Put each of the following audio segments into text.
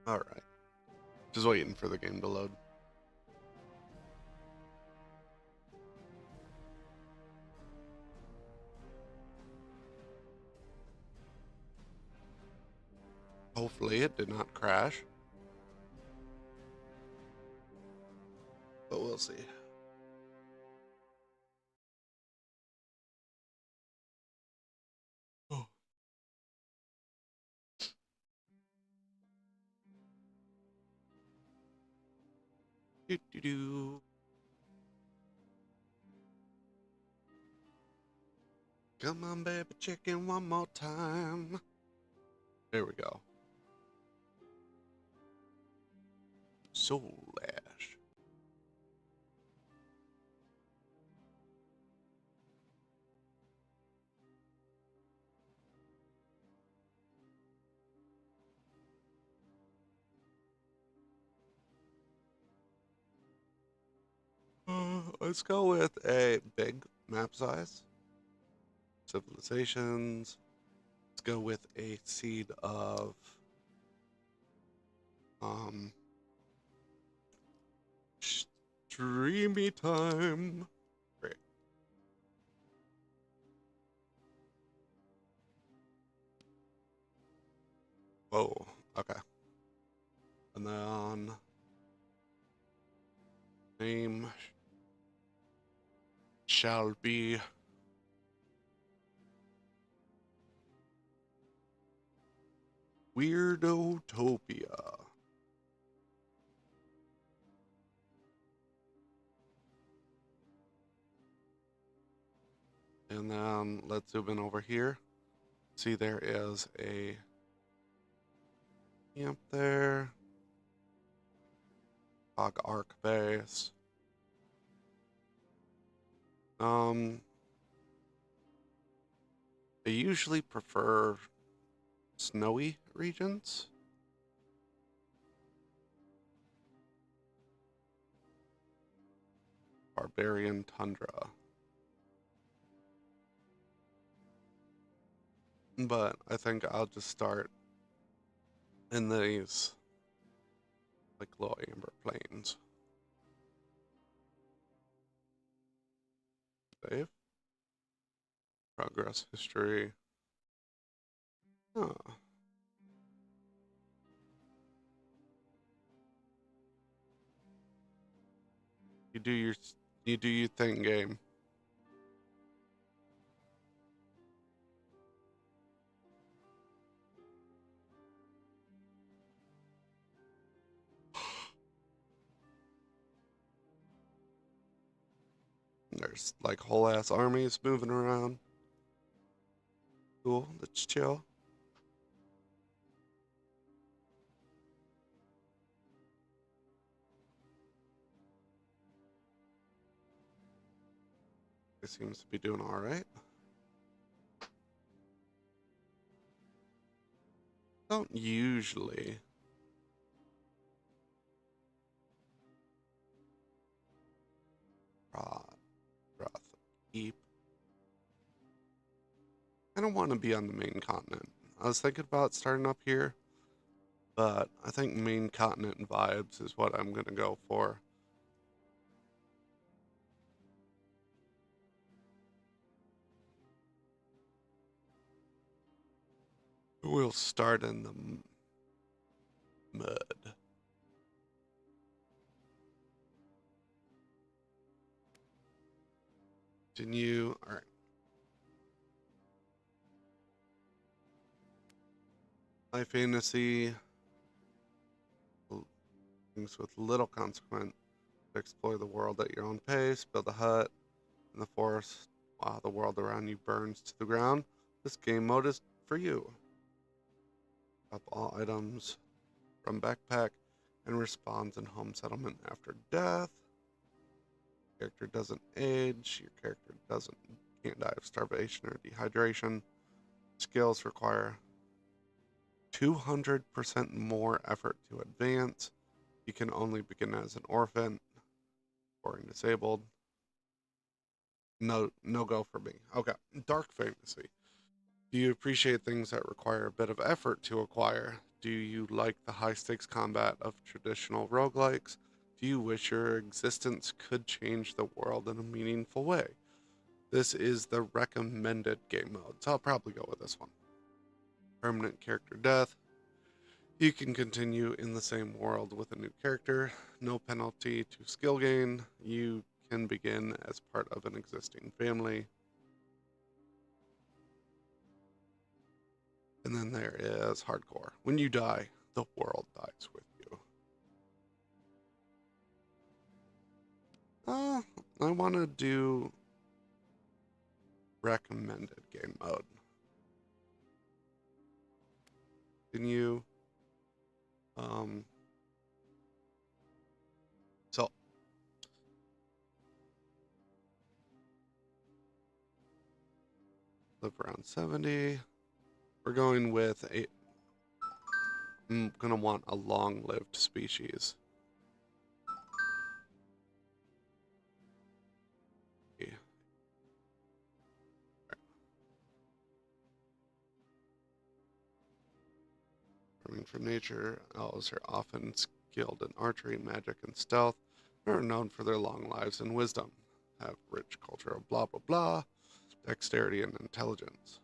Alright. Just waiting for the game to load. Hopefully it did not crash. But we'll see. Oh. Do. Come on, baby, chicken, one more time. There we go. Soulash. Let's go with a big map size. Civilizations. Let's go with a seed of streamy time. Great. Whoa. Okay. And then name shall be Weirdotopia. And then let's zoom in over here. See, there is a camp there. Hog Arc base. I usually prefer snowy regions. Barbarian tundra. But I think I'll just start in these like low amber plains. Save. Progress history. Huh. You do your thing, game. There's like whole ass armies moving around. Cool, let's chill. It seems to be doing all right. Don't usually. Broth. Keep. I don't want to be on the main continent. I was thinking about starting up here, but I think main continent vibes is what I'm gonna go for. We'll start in the mud. Continue. All right. High fantasy. Things with little consequence. Explore the world at your own pace. Build a hut in the forest while the world around you burns to the ground. This game mode is for you. Drop all items from backpack and respawns in home settlement after death. Character doesn't age. Your character can't die of starvation or dehydration. Skills require 200% more effort to advance. You can only begin as an orphan or disabled. No go for me. Okay, dark fantasy. Do you appreciate things that require a bit of effort to acquire? Do you like the high stakes combat of traditional roguelikes? Do you wish your existence could change the world in a meaningful way? This is the recommended game mode, so I'll probably go with this one. Permanent character death. You can continue in the same world with a new character. No penalty to skill gain. You can begin as part of an existing family. And then there is hardcore. When you die, the world dies with you. I want to do recommended game mode. Can you so live around 70. We're going with a I'm gonna want a long-lived species. Coming from nature, elves are often skilled in archery, magic, and stealth, and are known for their long lives and wisdom. Have rich culture of blah blah blah, dexterity and intelligence.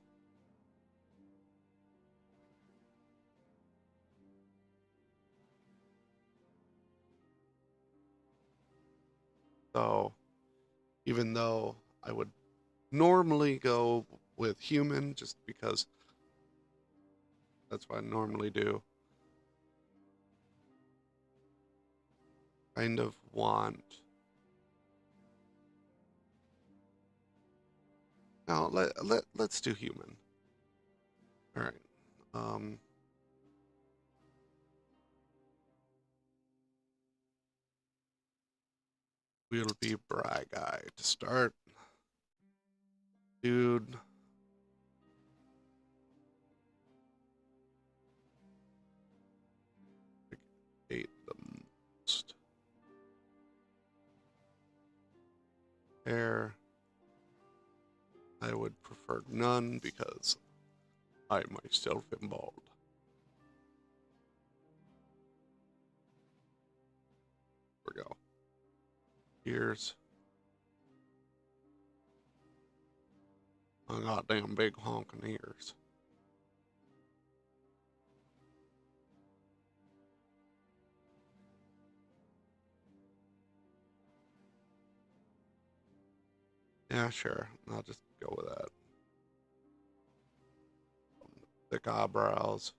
So, even though I would normally go with human, just because that's what I normally do, kind of want. Now let's do human. All right. We'll be Bry Guy to start. Dude. Ate the most. Hair. I would prefer none because I myself am bald. There we go. Ears. I got damn big honking ears. Yeah, sure. I'll just go with that. Thick eyebrows.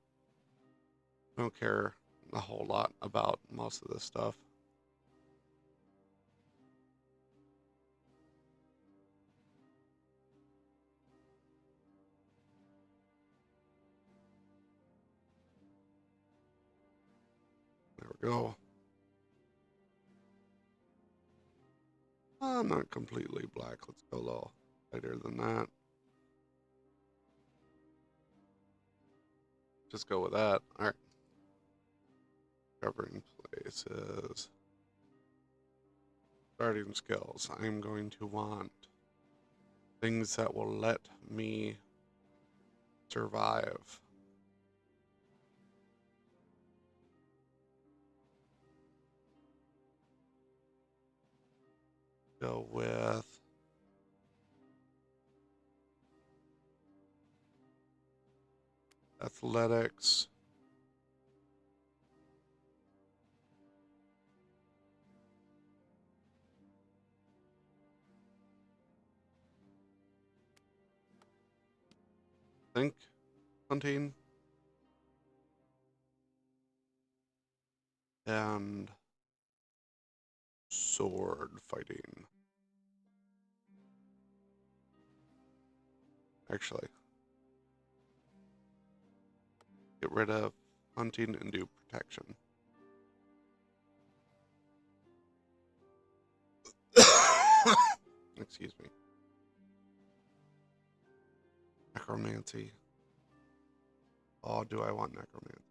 Don't care a whole lot about most of this stuff. There we go. I'm not completely black. Let's go a little lighter than that. Just go with that. All right. Covering places. Starting skills. I'm going to want things that will let me survive. Go with athletics. Think hunting. And sword fighting. Actually, get rid of hunting and do protection. Excuse me. Necromancy. Oh, do I want necromancy?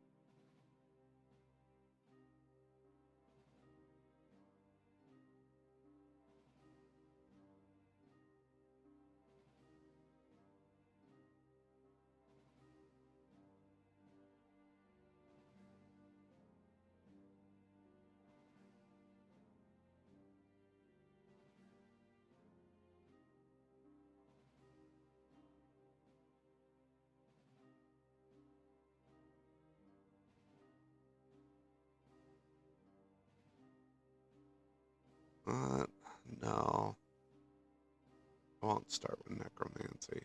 No. I won't start with necromancy.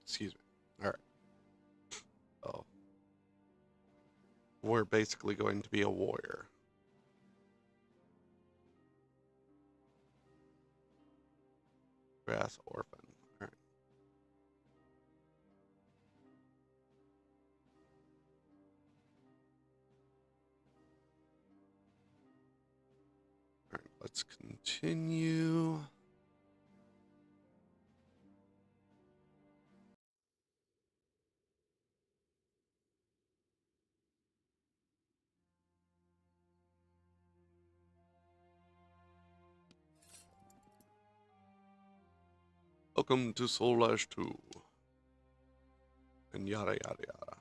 Excuse me. All right. Oh. We're basically going to be a warrior. Grass orphan. All right. All right. Let's continue. Welcome to Soulash 2. And yada yada yada.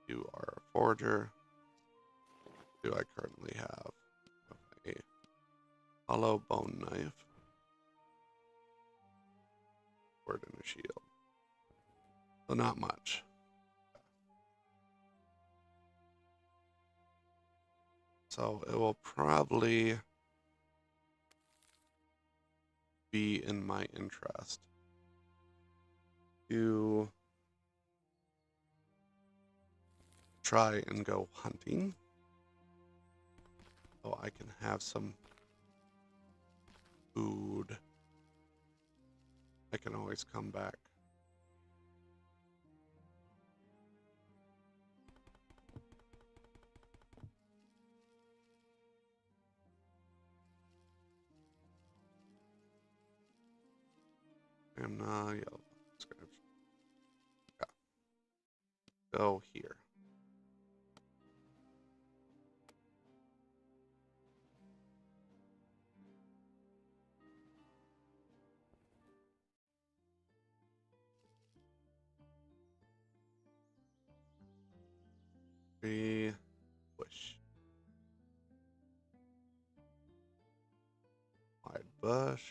You are a forger. Do I currently have a hollow bone knife? Sword and a shield. So not much. So it will probably be in my interest to try and go hunting so I can have some food. I can always come back. And yellow description. Yeah. Go here. Bush. Wide bush.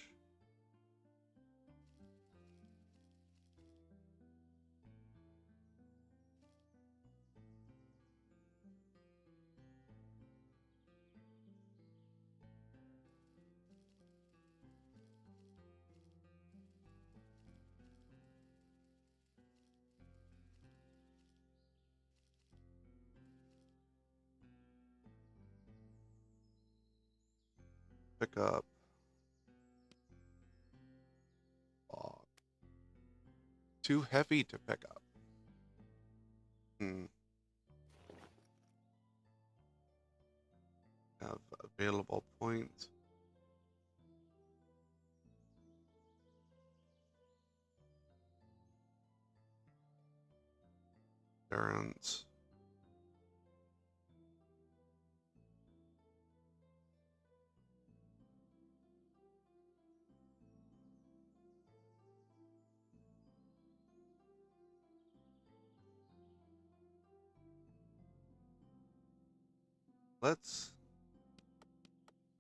Pick up. Log. Too heavy to pick up. Have available points. Endurance.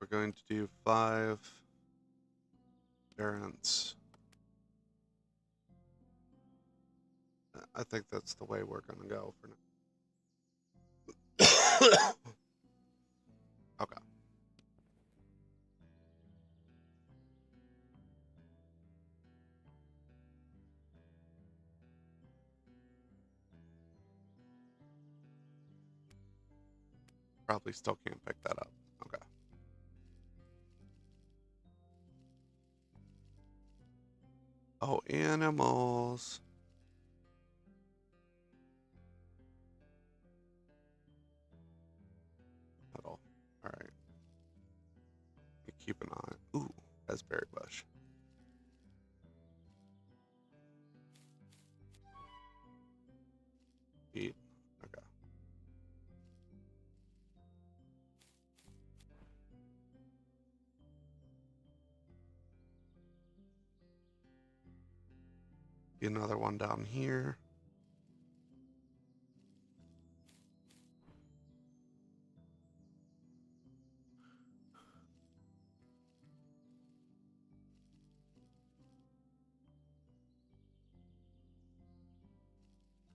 We're going to do 5 endurance. I think that's the way we're going to go for now. Okay. Probably still can't pick that up. Okay. Oh, animals. All right. Keep an eye. Ooh, raspberry bush. Eat. Okay. Be another one down here.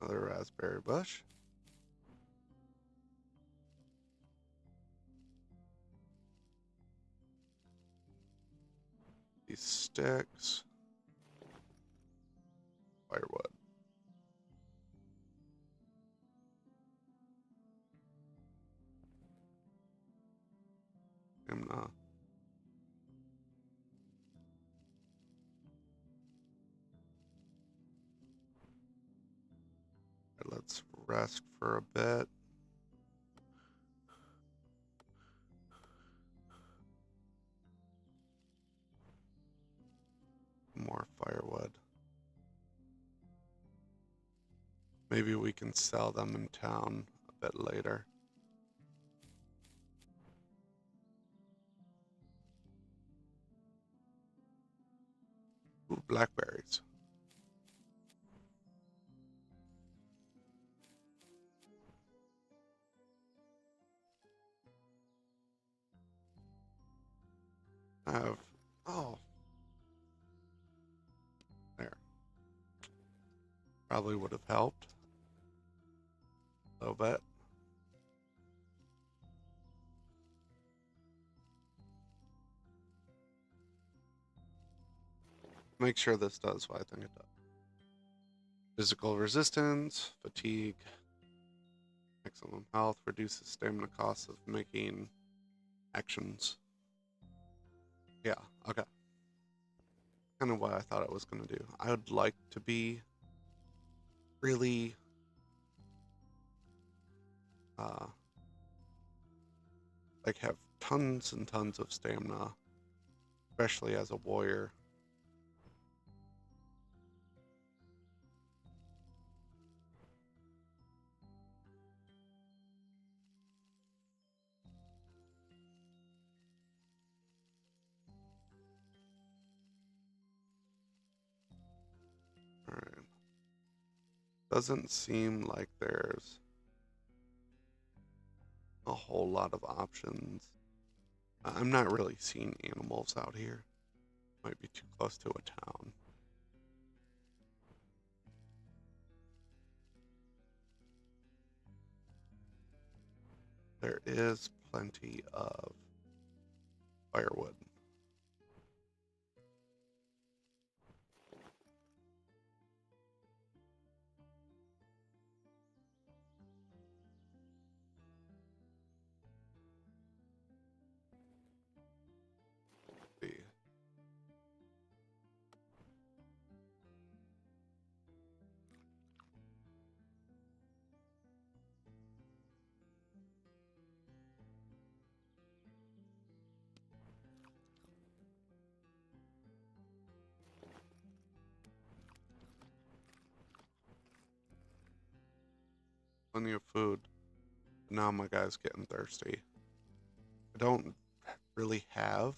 Another raspberry bush. These sticks. Firewood. Stamina. Let's rest for a bit. More firewood. Maybe we can sell them in town a bit later. Ooh, blackberries. I have, oh, there. Probably would have helped a little bit. Make sure this does what I think it does. Physical resistance, fatigue, maximum health, reduces stamina costs of making actions. Yeah, okay. Kind of what I thought it was going to do. I would like to be really like have tons and tons of stamina, especially as a warrior. All right. Doesn't seem like there's a whole lot of options. I'm not really seeing animals out here. Might be too close to a town. There is plenty of firewood. See. Plenty of food. Now my guy's getting thirsty. I don't really have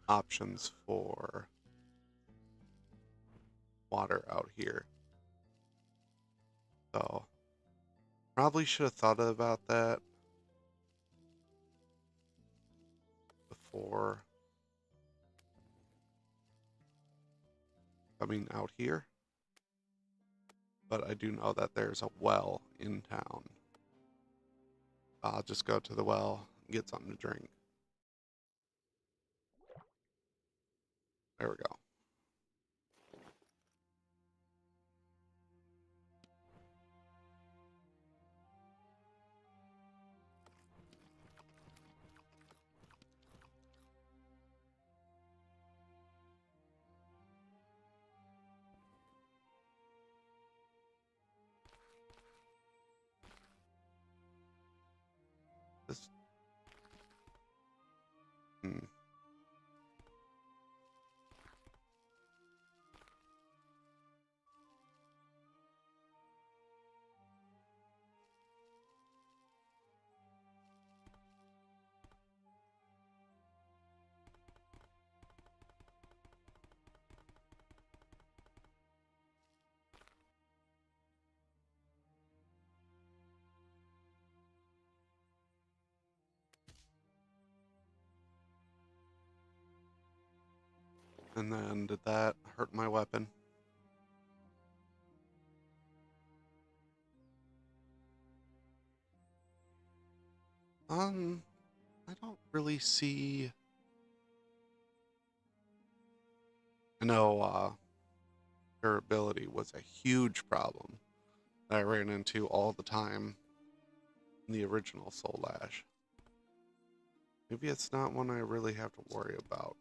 options for water out here. So probably should have thought about that before coming out here. But I do know that there's a well in town. I'll just go to the well and get something to drink. There we go. This, hmm. And then did that hurt my weapon? I don't really see. I know durability was a huge problem that I ran into all the time in the original Soulash. Maybe it's not one I really have to worry about.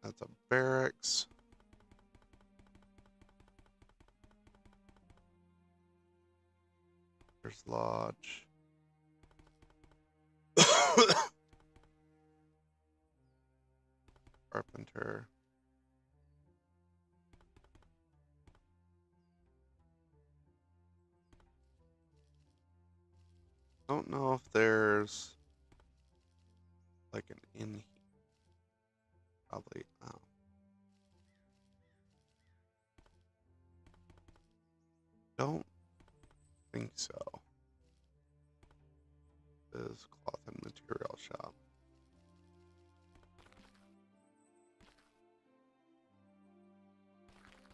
That's a barracks. There's lodge. Carpenter. Don't know if there's like an inn here. Probably. Oh. Don't think so. This is cloth and material shop.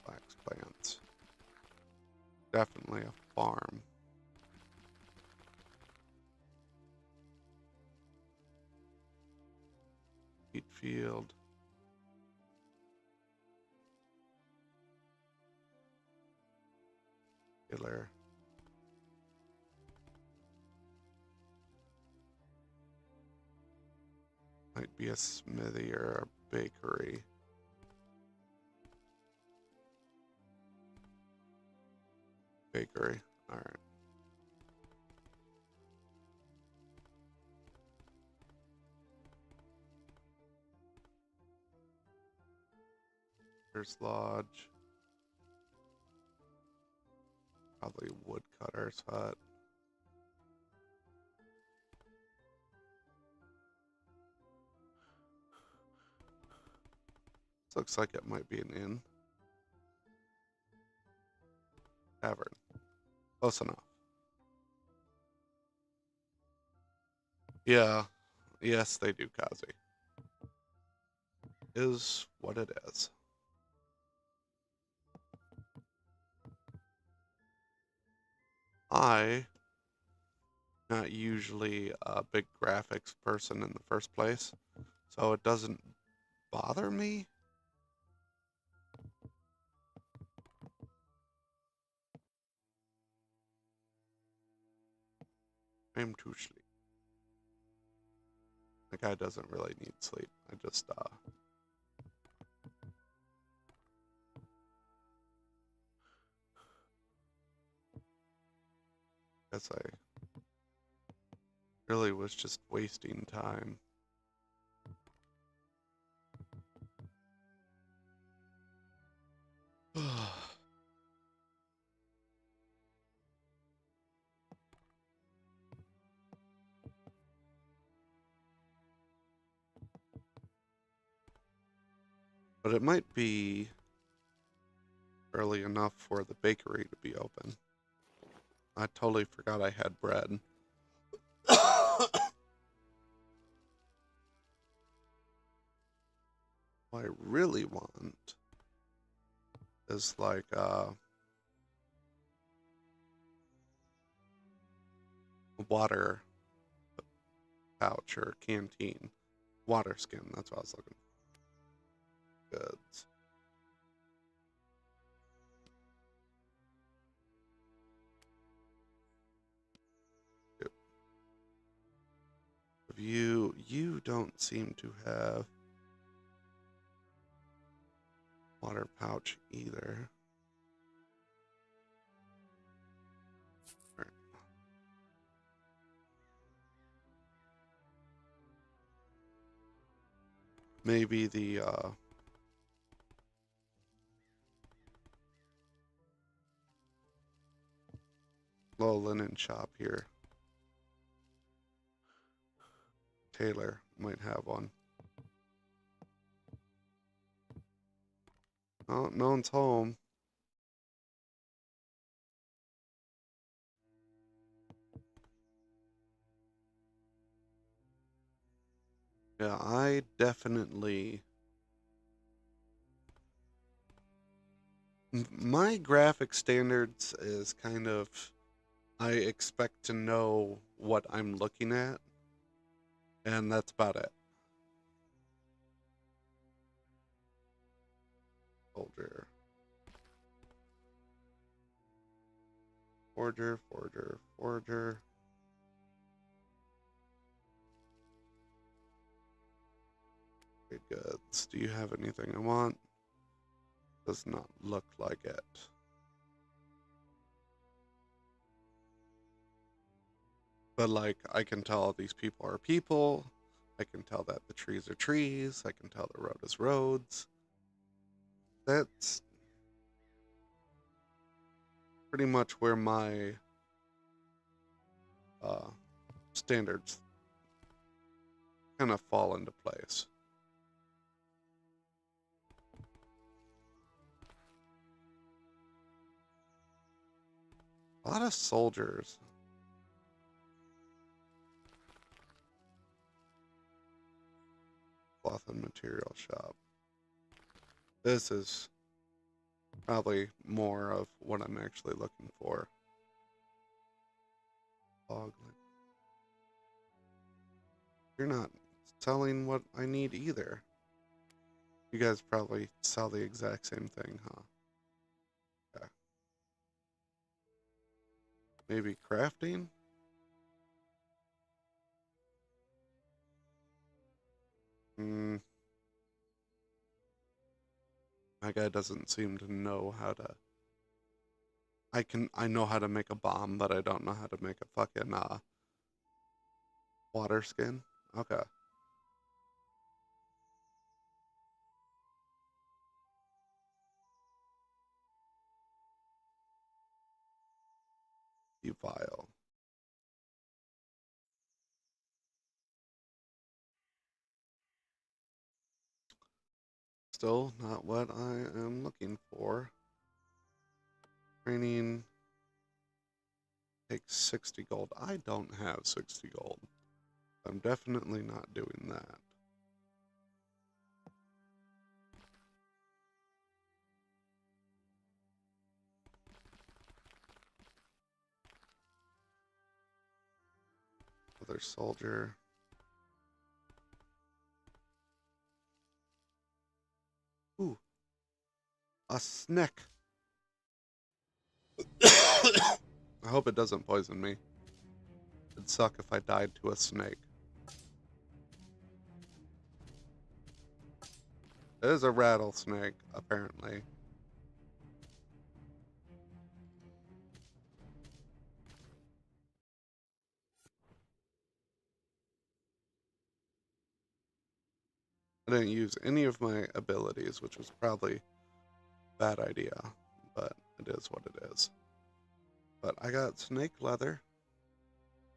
Flax plants. Definitely a farm. Wheat field. Killer. Might be a smithy or a bakery. Bakery. All right. There's lodge. Probably woodcutter's hut. This looks like it might be an inn. Tavern. Close enough. Yeah. Yes, they do, Kazi. Is what it is. I not usually a big graphics person in the first place, so it doesn't bother me. I'm too sleep. The guy doesn't really need sleep. I just guess I really was just wasting time. But it might be early enough for the bakery to be open. I totally forgot I had bread. What I really want is like a water pouch or canteen. Water skin, that's what I was looking for. Goods. You don't seem to have water pouch either. Right. Maybe the little linen shop here. Taylor might have one. Oh, no one's home. Yeah, I definitely... My graphic standards is kind of... I expect to know what I'm looking at, and that's about it. Soldier. Forger, forger, forger. Okay, goods. Do you have anything I want? Does not look like it. But, like, I can tell these people are people. I can tell that the trees are trees. I can tell the road is roads. That's pretty much where my standards kind of fall into place. A lot of soldiers. Cloth and material shop. This is probably more of what I'm actually looking for. You're not selling what I need either. You guys probably sell the exact same thing, huh? Yeah. Maybe crafting? Hmm. My guy doesn't seem to know how to... I know how to make a bomb, but I don't know how to make a fucking, water skin. Okay. You vile. Still not what I am looking for. Training takes 60 gold. I don't have 60 gold. I'm definitely not doing that. Other soldier. Ooh. A snake. I hope it doesn't poison me. It'd suck if I died to a snake. It is a rattlesnake, apparently. I didn't use any of my abilities, which was probably a bad idea, but it is what it is. But I got snake leather.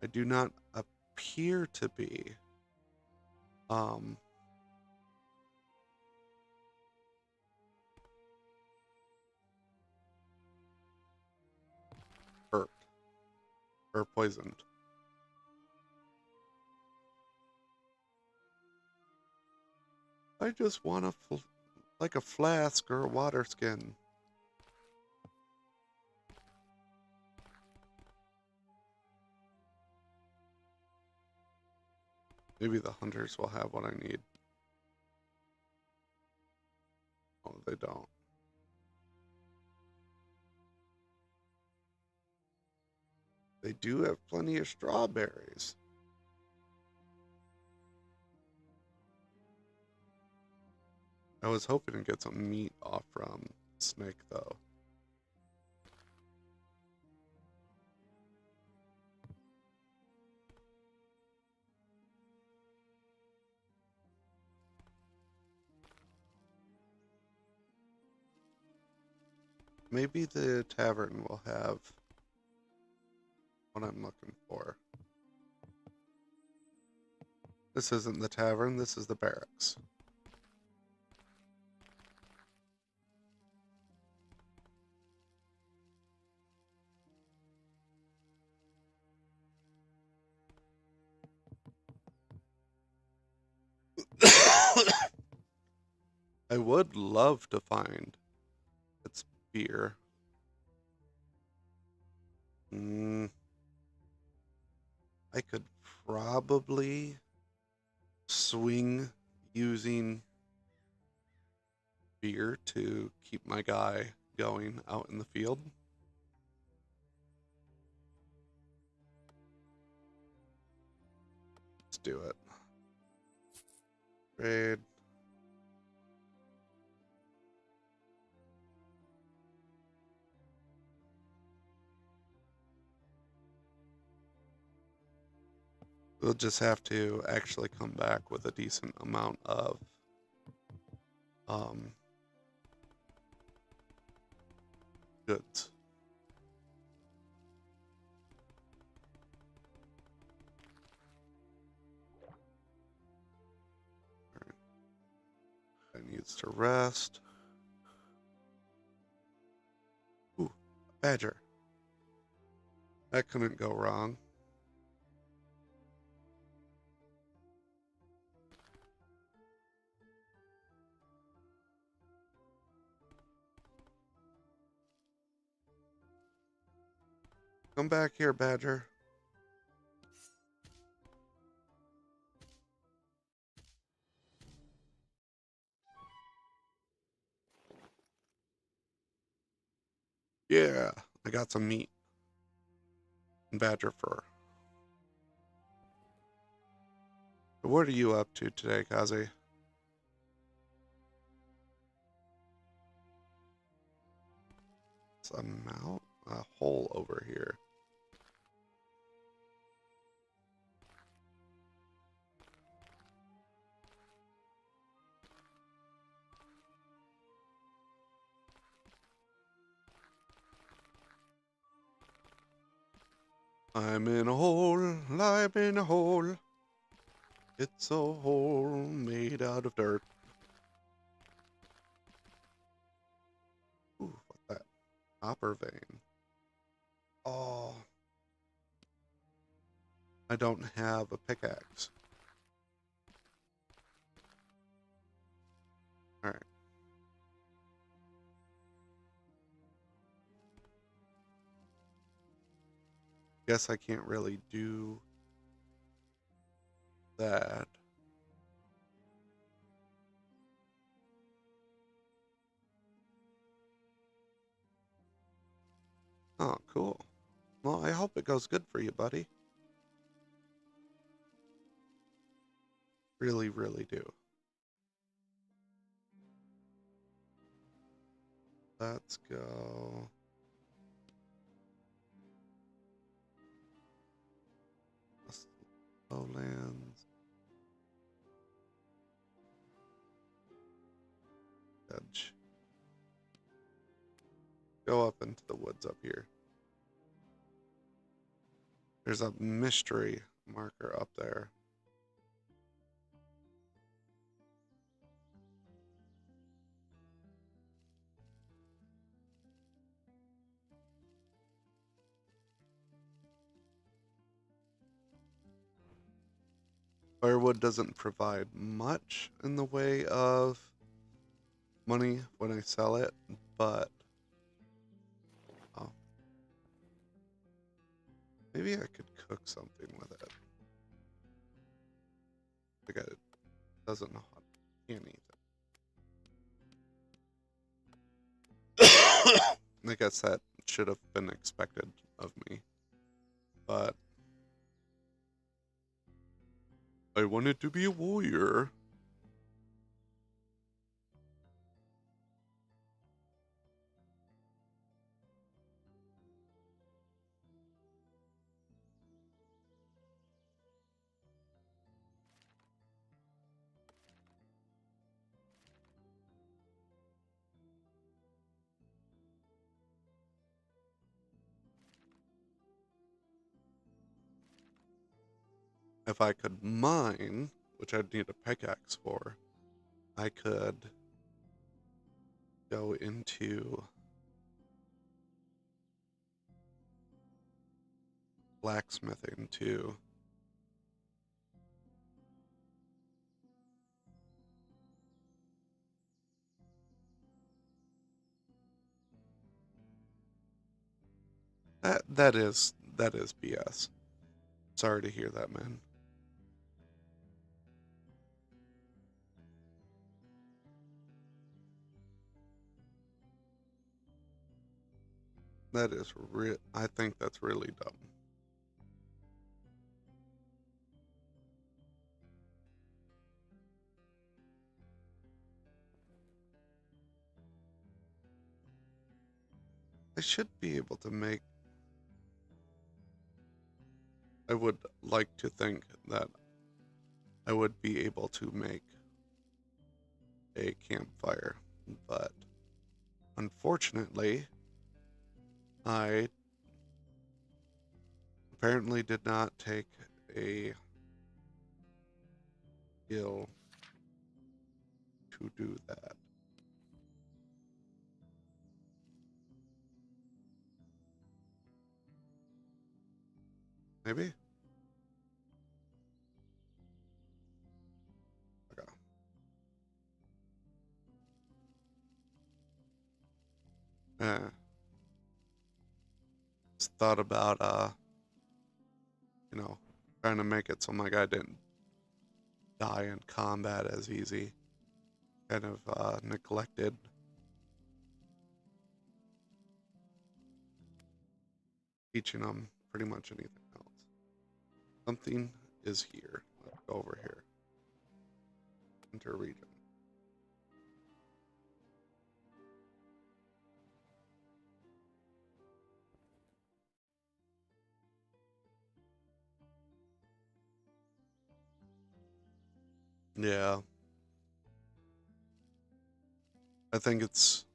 I do not appear to be hurt or poisoned. I just want like a flask or a water skin. Maybe the hunters will have what I need. Oh, they don't. They do have plenty of strawberries. I was hoping to get some meat off from snake, though. Maybe the tavern will have what I'm looking for. This isn't the tavern, this is the barracks. I would love to find its beer. I could probably swing using beer to keep my guy going out in the field. Let's do it. Trade. We'll just have to actually come back with a decent amount of goods. It needs to rest. Ooh, badger. That couldn't go wrong. Come back here, badger. Yeah, I got some meat and badger fur. What are you up to today, Kazi? It's a hole over here. I'm in a hole, I'm in a hole. It's a hole made out of dirt. Ooh, what's that? Copper vein. Oh, I don't have a pickaxe. Alright. Guess I can't really do that. Oh, cool. Well, I hope it goes good for you, buddy. Really, really do. Let's go. Lowlands. Edge. Go up into the woods up here. There's a mystery marker up there. Firewood doesn't provide much in the way of money when I sell it, but oh, maybe I could cook something with it. The guy doesn't know how to can eat it. I guess that should have been expected of me, but I wanted to be a warrior. If I could mine, which I'd need a pickaxe for, I could go into blacksmithing to That is BS. Sorry to hear that, man. That is real. I think that's really dumb. I should be able to make. I would like to think that I would be able to make a campfire, but unfortunately, I apparently did not take a skill to do that. Maybe? Okay. Uh, just thought about you know, trying to make it so my guy didn't die in combat as easy. Kind of neglected teaching him pretty much anything else. Something is here. Let's go over here. Enter region. Yeah. I think it's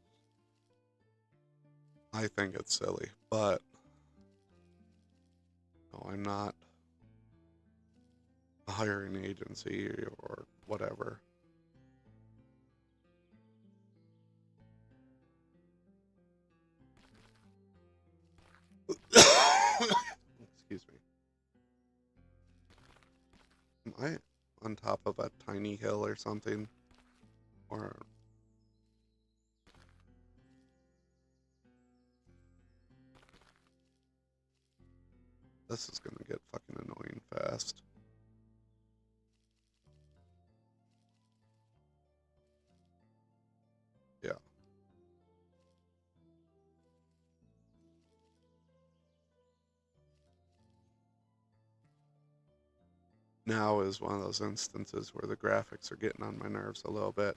silly, but no, I'm not a hiring agency or whatever. Excuse me. Am I on top of a tiny hill or something? Or this is gonna get fucking annoying fast. Yeah. Now is one of those instances where the graphics are getting on my nerves a little bit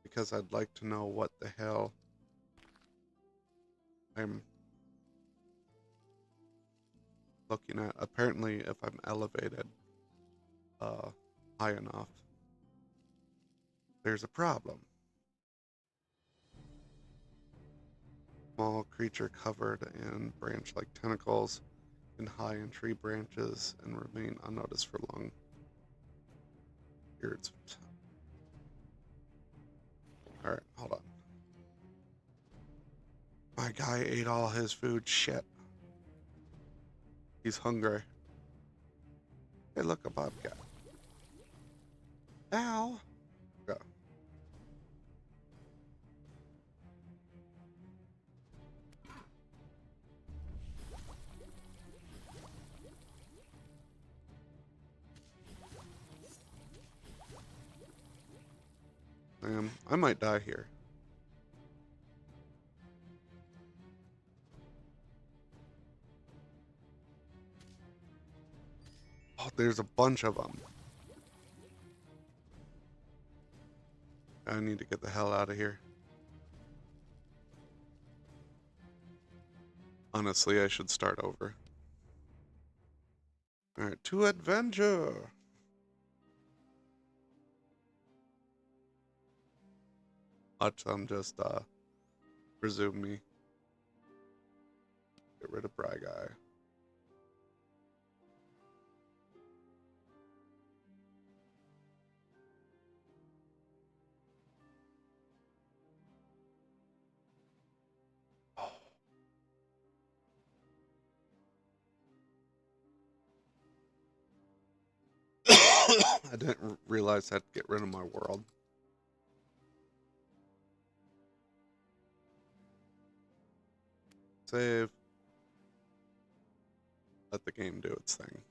because I'd like to know what the hell I'm looking at. Apparently, if I'm elevated high enough, there's a problem. Small creature covered in branch-like tentacles can high in tree branches and remain unnoticed for long periods of time. Alright, hold on. My guy ate all his food. Shit. He's hungry. Hey, look, a bobcat. Ow! Go. I might die here. Oh, there's a bunch of them. I need to get the hell out of here. Honestly, I should start over. Alright, to adventure! Watch them just resume me. Get rid of Bry Guy. I didn't realize I'd get rid of my world. Save. let the game do its thing.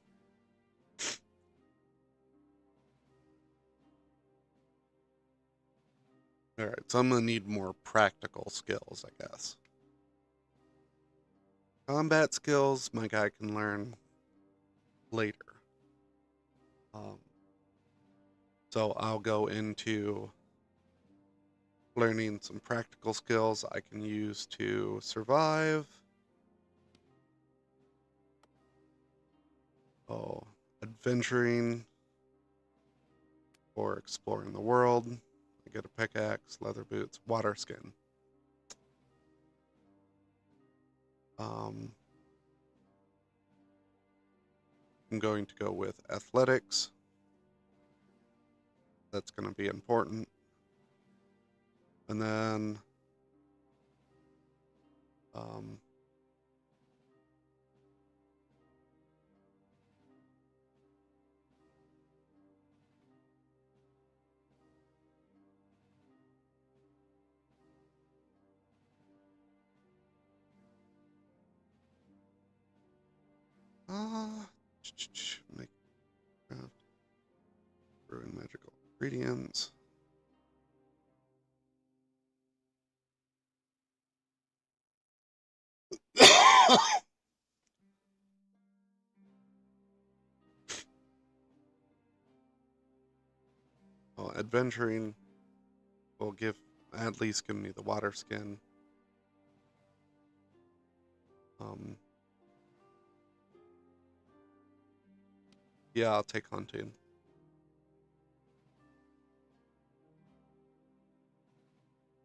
Alright, so I'm going to need more practical skills, I guess. Combat skills, my guy can learn later. So I'll go into learning some practical skills I can use to survive. Oh, adventuring or exploring the world. I get a pickaxe, leather boots, water skin. I'm going to go with athletics. That's going to be important. And then make craft, brewing magical ingredients. Well, adventuring will at least give me the water skin. Yeah, I'll take hunting.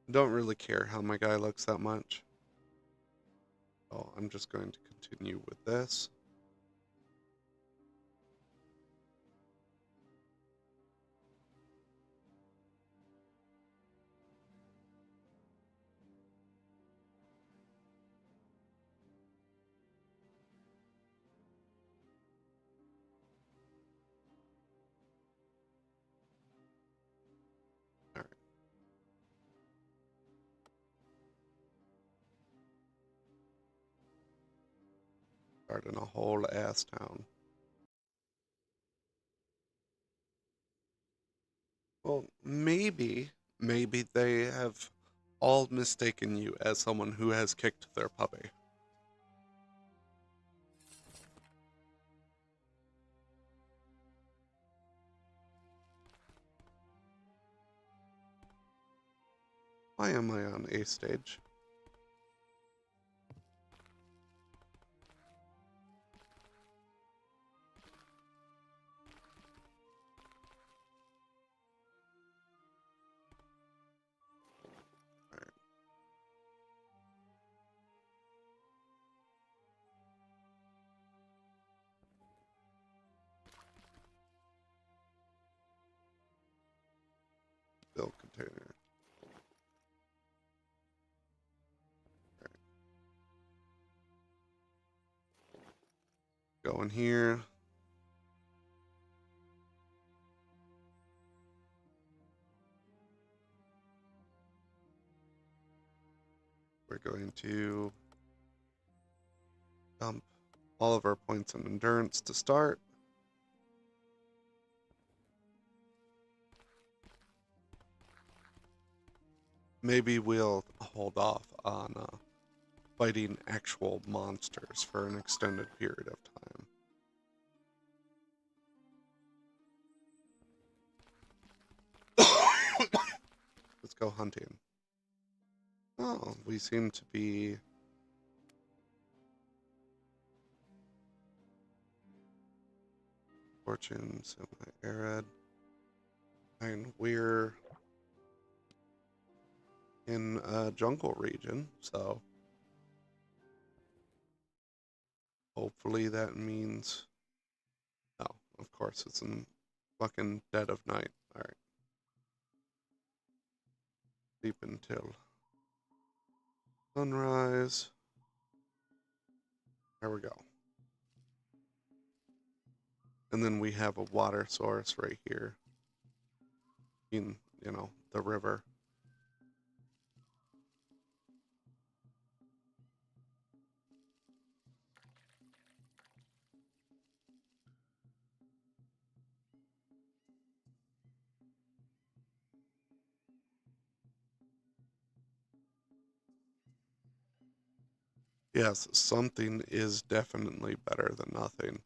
Don't really care how my guy looks that much. So I'm just going to continue with this. All right. Starting a whole ass town. Well, maybe they have all mistaken you as someone who has kicked their puppy. Why am I on A stage? Alright. Build container. Alright. Go in here. We're going to dump all of our points in endurance to start. Maybe we'll hold off on fighting actual monsters for an extended period of time. Let's go hunting. Oh, we seem to be fortune semi-arid, and we're in a jungle region, so hopefully that means, no, of course it's in fucking dead of night. All right, sleep until sunrise. There we go. And then we have a water source right here in, the river. Yes, something is definitely better than nothing.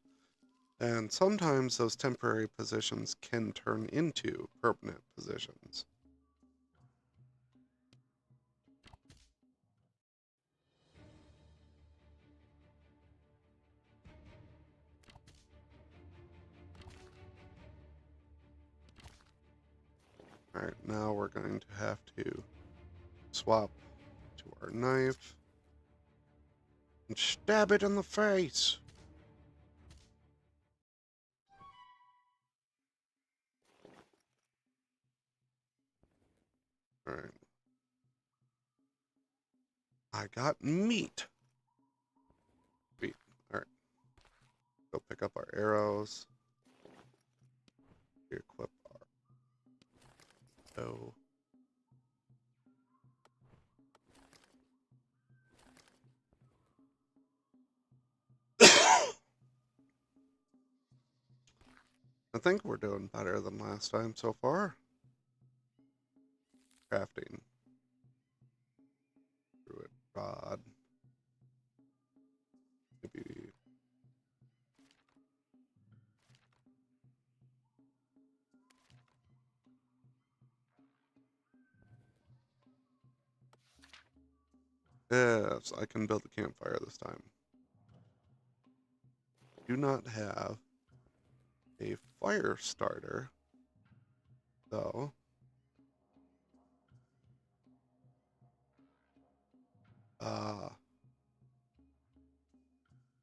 And sometimes those temporary positions can turn into permanent positions. Alright, now we're going to have to swap to our knife and stab it in the face. Alright. I got meat. Sweet. Alright. Go pick up our arrows. Equip our bow. I think we're doing better than last time so far. Crafting. Druid rod. Maybe. Yes, I can build a campfire this time. Do not have a fire starter, though.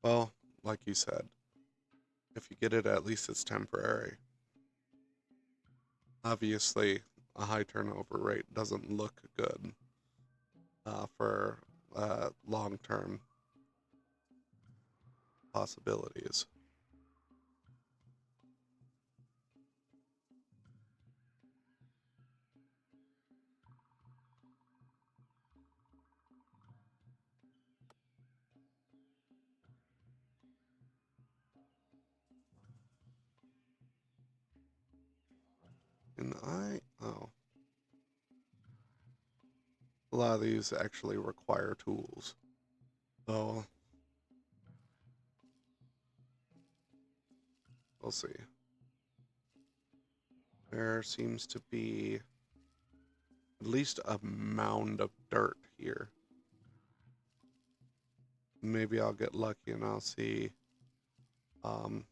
Well, like you said, if you get it, at least it's temporary. Obviously, a high turnover rate doesn't look good for long-term possibilities. And a lot of these actually require tools. So, we'll see. There seems to be at least a mound of dirt here. Maybe I'll get lucky and I'll see um,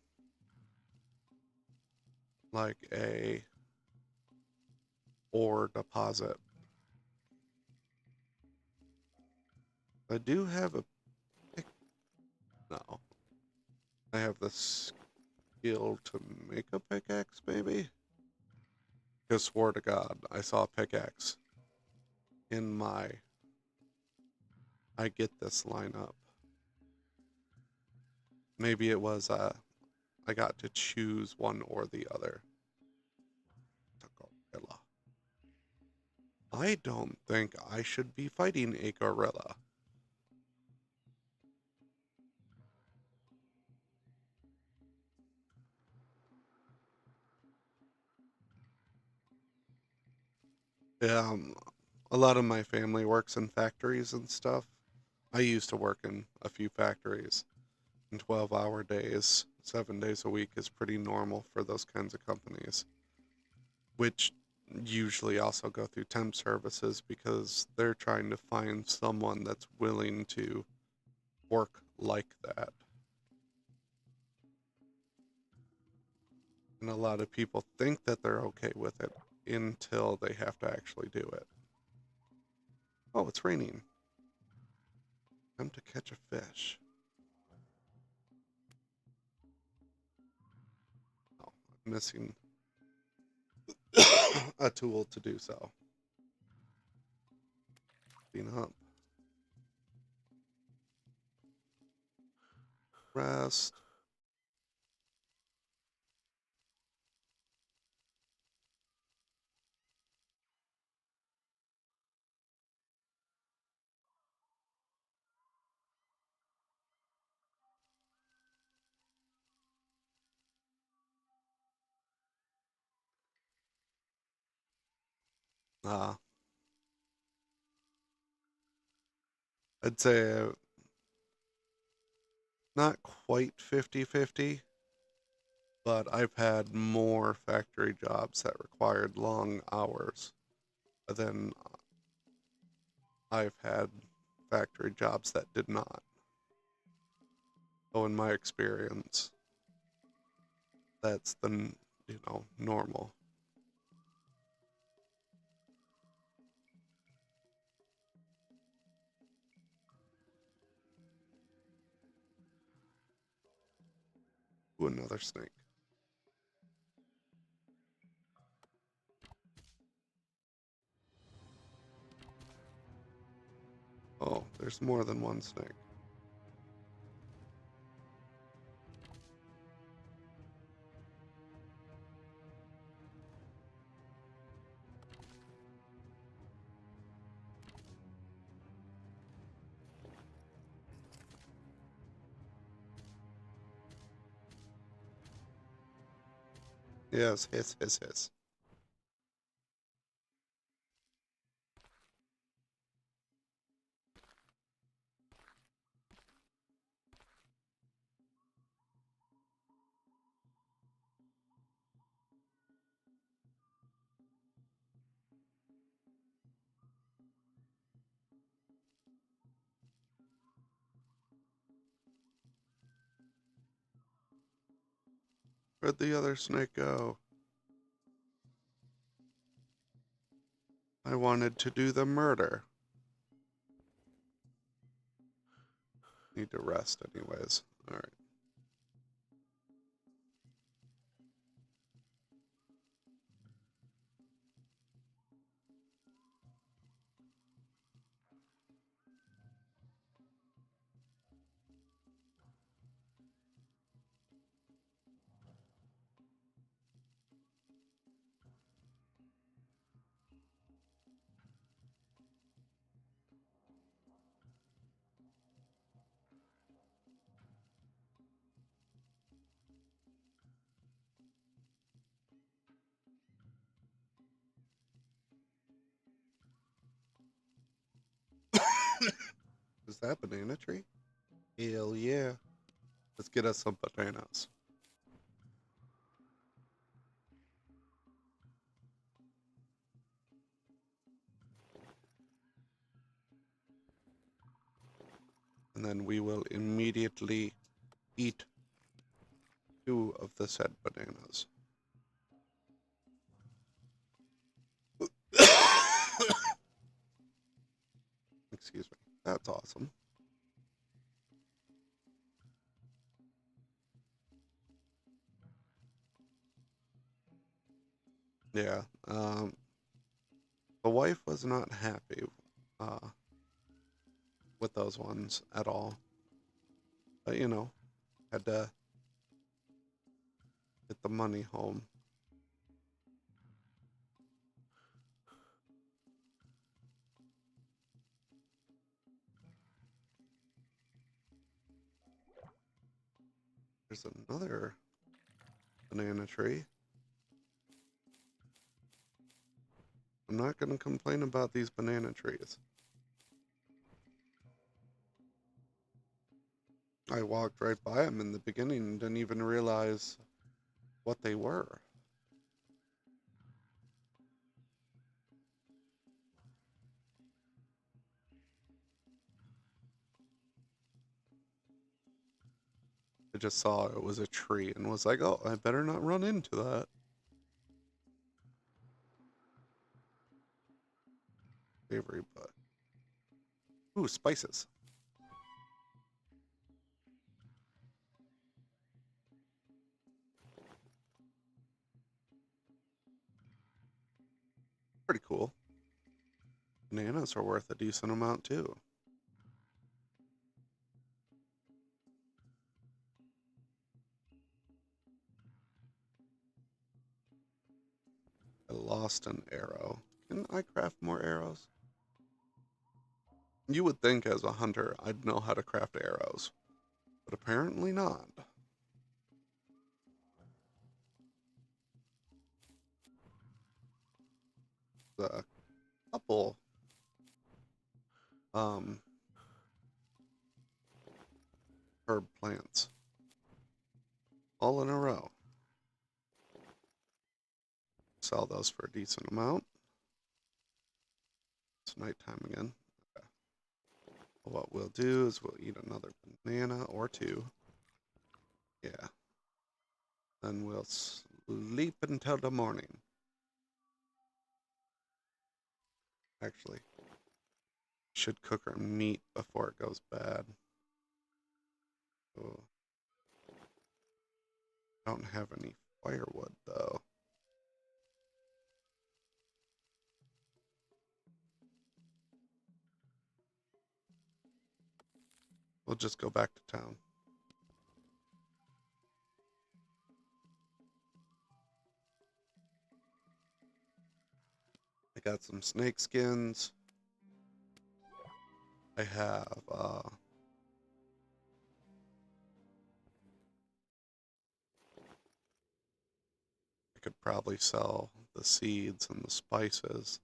like a ore deposit. I do have a pick. No. I have the skill to make a pickaxe, maybe? Because swear to God, I saw a pickaxe in my I get this lineup. Maybe it was I got to choose one or the other. Gorilla. I don't think I should be fighting a gorilla. A lot of my family works in factories and stuff. I used to work in a few factories, and 12-hour days, 7 days a week is pretty normal for those kinds of companies, which usually also go through temp services because they're trying to find someone that's willing to work like that. And a lot of people think that they're okay with it until they have to actually do it. Oh, it's raining. Time to catch a fish. Oh, I'm missing a tool to do so. Clean up. Rest. Uh, I'd say Not quite 50-50, but I've had more factory jobs that required long hours than I've had factory jobs that did not. So in my experience, that's the, normal. Ooh, another snake. Oh, there's more than one snake. Yes, hiss, hiss, hiss. Where'd the other snake go? I wanted to do the murder. Need to rest anyways. Alright. Is that banana tree? Hell yeah. Let's get us some bananas. And then we will immediately eat 2 of the said bananas. Excuse me. That's awesome. Yeah. The wife was not happy uh, with those ones at all. But, had to get the money home. There's another banana tree. I'm not going to complain about these banana trees. I walked right by them in the beginning and didn't even realize what they were. I just saw it was a tree and was like, oh, I better not run into that. Savory butt. Ooh, spices. Pretty cool. Bananas are worth a decent amount too. I lost an arrow. Can I craft more arrows? You would think as a hunter I'd know how to craft arrows, but apparently not. A couple um herb plants. All in a row. Sell those for a decent amount. It's nighttime again. Okay. What we'll do is we'll eat another banana or two. Yeah. Then we'll sleep until the morning. Actually, should cook our meat before it goes bad. Oh. Don't have any firewood though. We'll just go back to town. I got some snake skins. I have I could probably sell the seeds and the spices.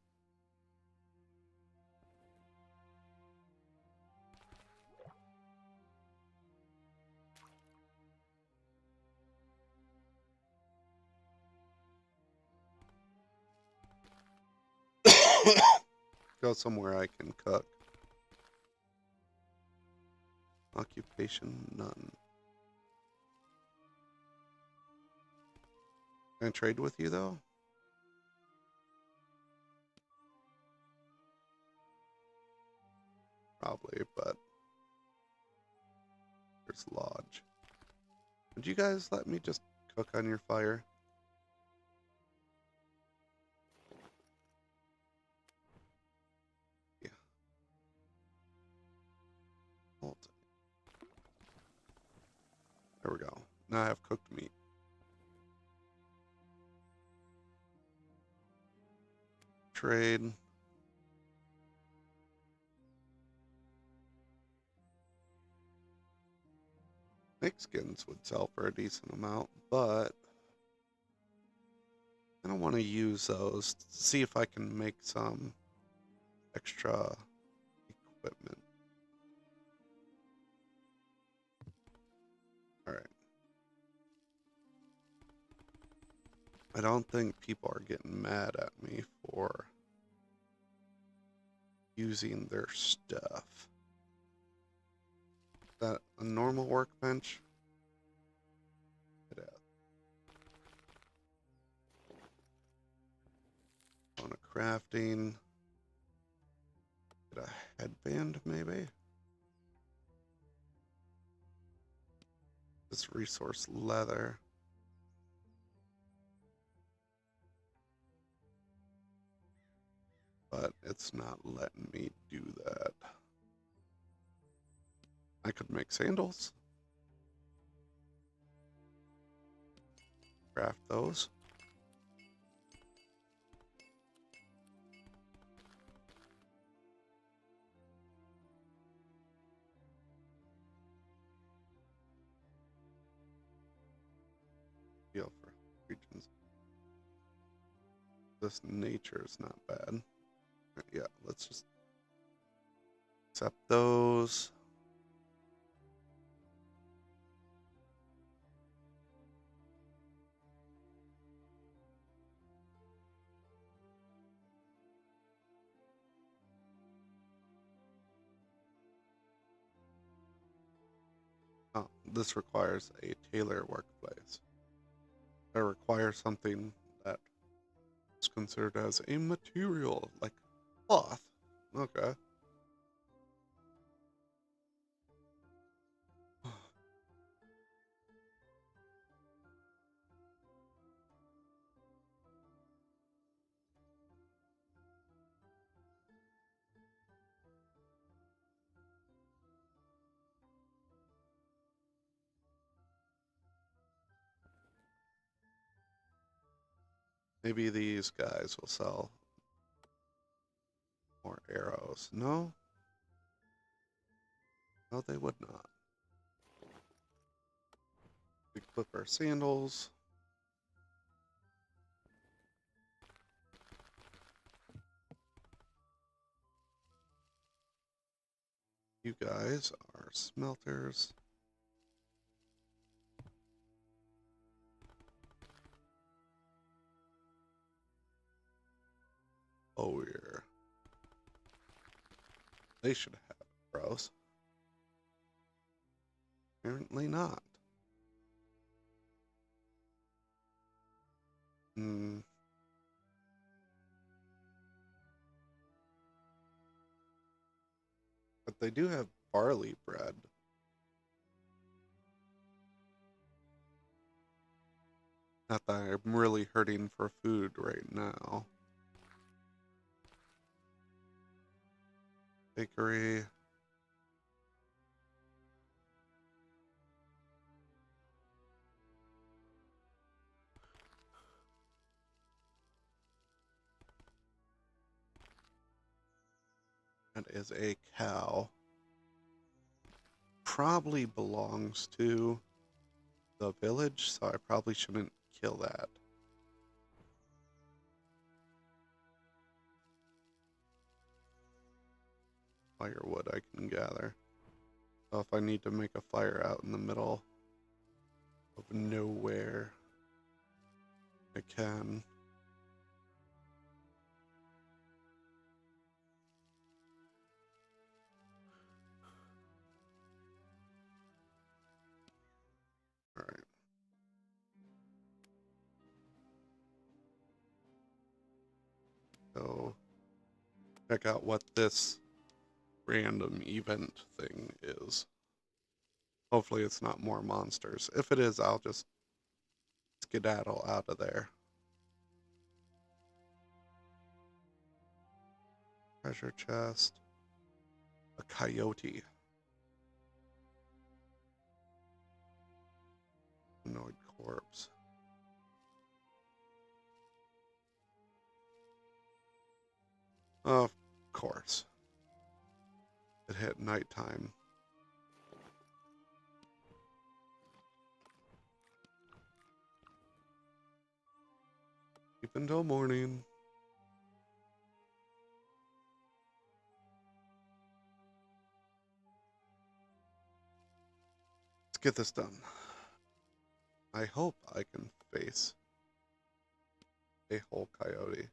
Go somewhere I can cook. Occupation, none. Can I trade with you though? Probably, but there's lodge. Would you guys let me just cook on your fire? Yeah. Hold it. There we go. Now I have cooked meat. Trade. Snake skins would sell for a decent amount, but I don't want to use those. See if I can make some extra equipment. Alright. I don't think people are getting mad at me for using their stuff. Is that a normal workbench? It is. On a crafting. Get a headband, maybe? This resource leather. But it's not letting me do that. I could make sandals. Craft those. Deal for regions. This nature is not bad. Yeah, let's just accept those. Oh, this requires a tailor workplace. I require something that is considered as a material, like cloth. Okay. Maybe these guys will sell more arrows. No? No, they would not. Equip our sandals. You guys are smelters. Oh, yeah. They should have it, bros. Apparently not. Hmm. But they do have barley bread. Not that I'm really hurting for food right now. Bakery. That is a cow. Probably belongs to the village, so I probably shouldn't kill that. Firewood I can gather. So if I need to make a fire out in the middle of nowhere, I can. Alright. So check out what this random event thing is. Hopefully it's not more monsters. If it is, I'll just skedaddle out of there. Treasure chest. A coyote. Humanoid corpse. Of course. It hit nighttime. Keep until morning. Let's get this done. I hope I can face a whole coyote.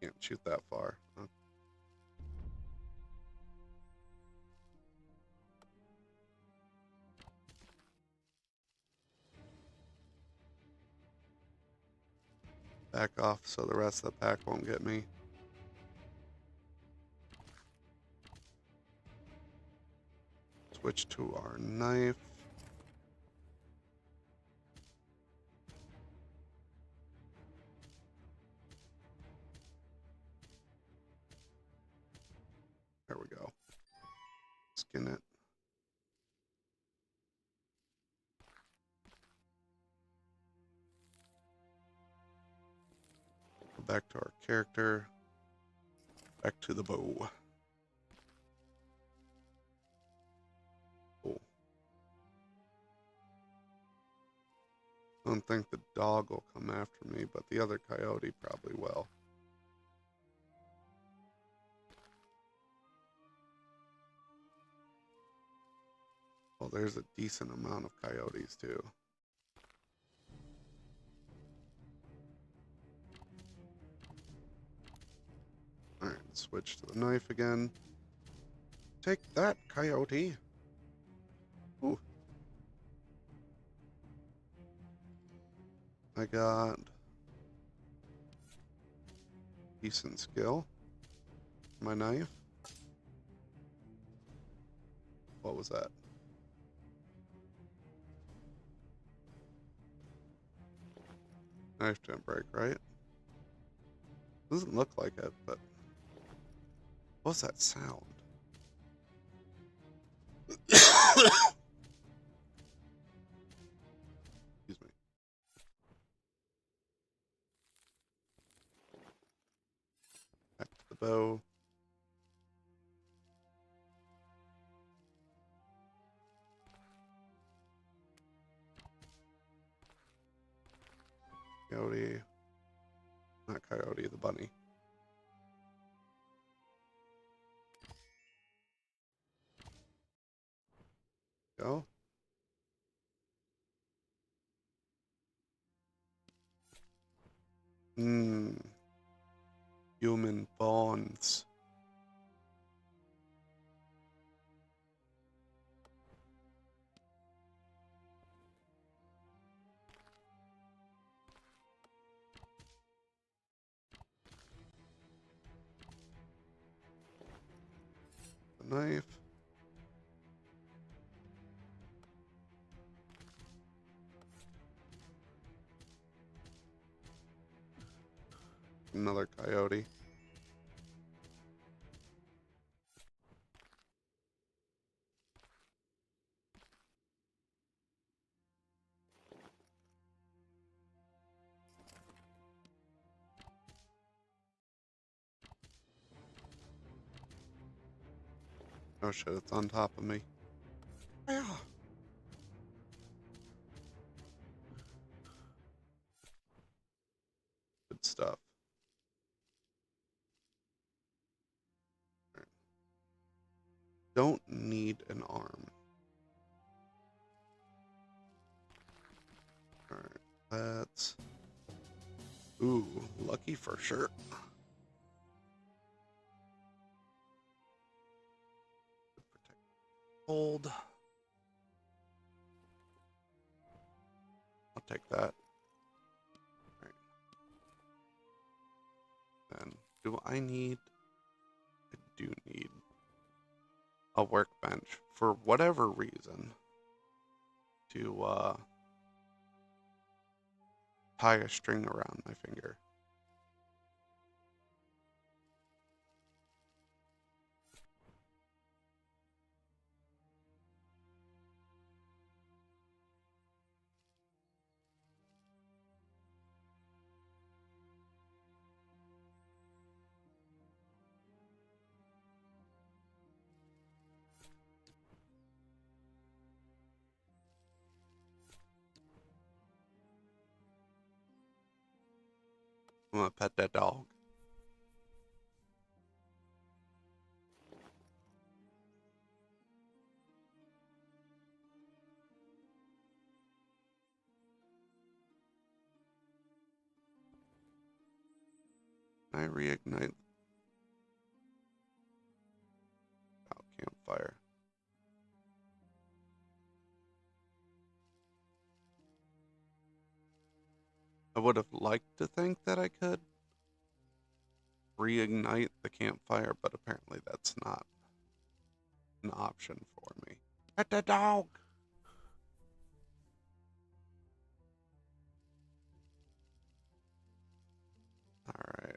Can't shoot that far. Huh? Back off so the rest of the pack won't get me. Switch to our knife. There we go. Skin it. Go back to our character. Back to the bow. Cool. I don't think the dog will come after me, but the other coyote probably will. Well, there's a decent amount of coyotes too. Alright, switch to the knife again. Take that, coyote. Ooh. I got decent skill. My knife. What was that? Knife didn't break, right? Doesn't look like it, but what's that sound? Excuse me. Back to the bow. Coyote. Not coyote, the bunny. Go. Hmm. Human bones. The knife. Another coyote. Oh shit, it's on top of me. Yeah. Good stuff. Right. Don't need an arm. Alright, that's... Ooh, lucky for sure. Protect hold. I'll take that. Alright. Then, do I need... I do need a workbench for whatever reason to tie a string around my finger. I'm gonna pet that dog. I reignite campfire. I would have liked to think that I could reignite the campfire, but apparently that's not an option for me. Pet the dog! Alright.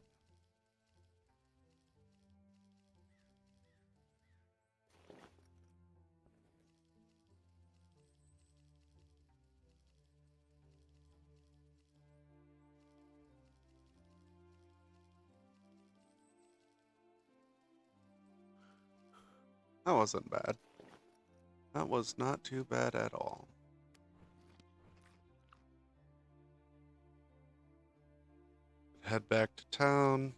That wasn't bad. That was not too bad at all. Head back to town.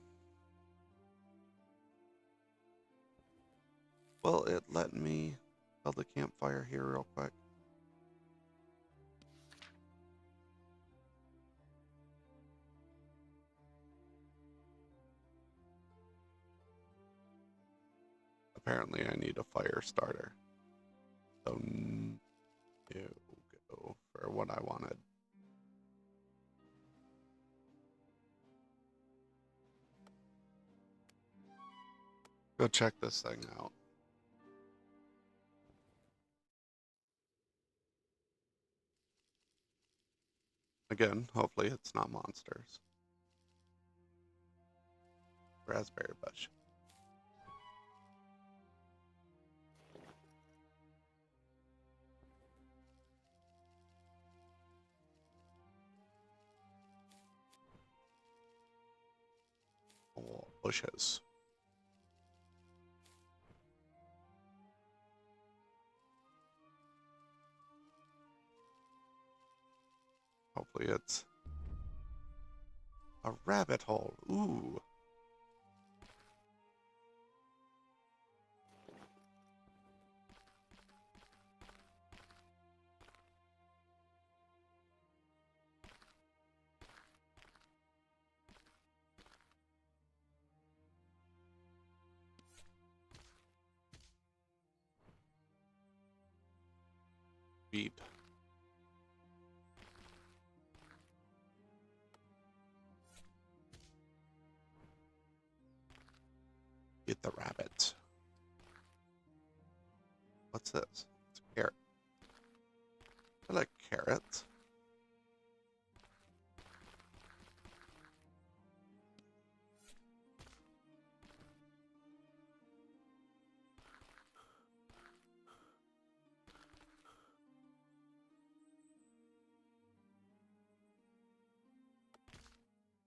Well, it let me build the campfire here real quick. Apparently I need a fire starter. So no go for what I wanted. Go check this thing out. Again, hopefully it's not monsters. Raspberry bush. Oh, bushes. Hopefully it's a rabbit hole. Ooh. Feed. Get the rabbit. What's this? It's a carrot. I like carrots.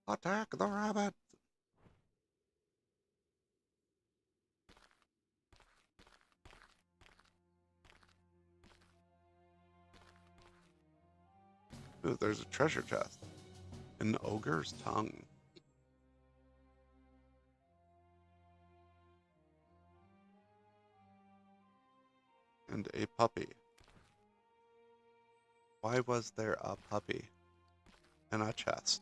Attack the rabbit! Ooh, there's a treasure chest. An ogre's tongue. And a puppy. Why was there a puppy in a chest?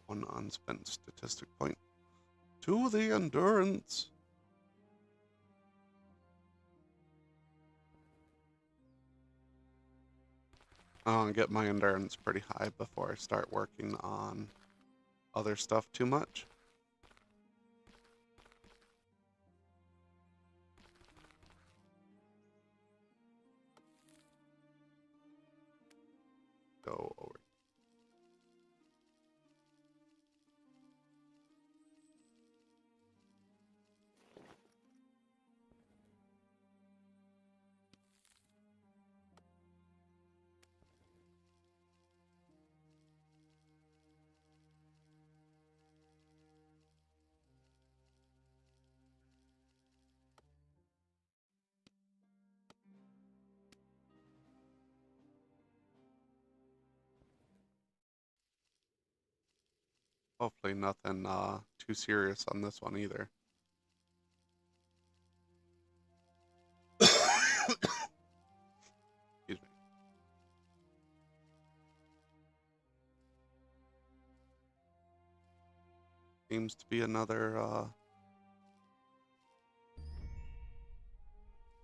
One unspent statistic point. To the endurance. I'll get my endurance pretty high before I start working on other stuff too much. Go over. Hopefully nothing too serious on this one either. Excuse me. Seems to be another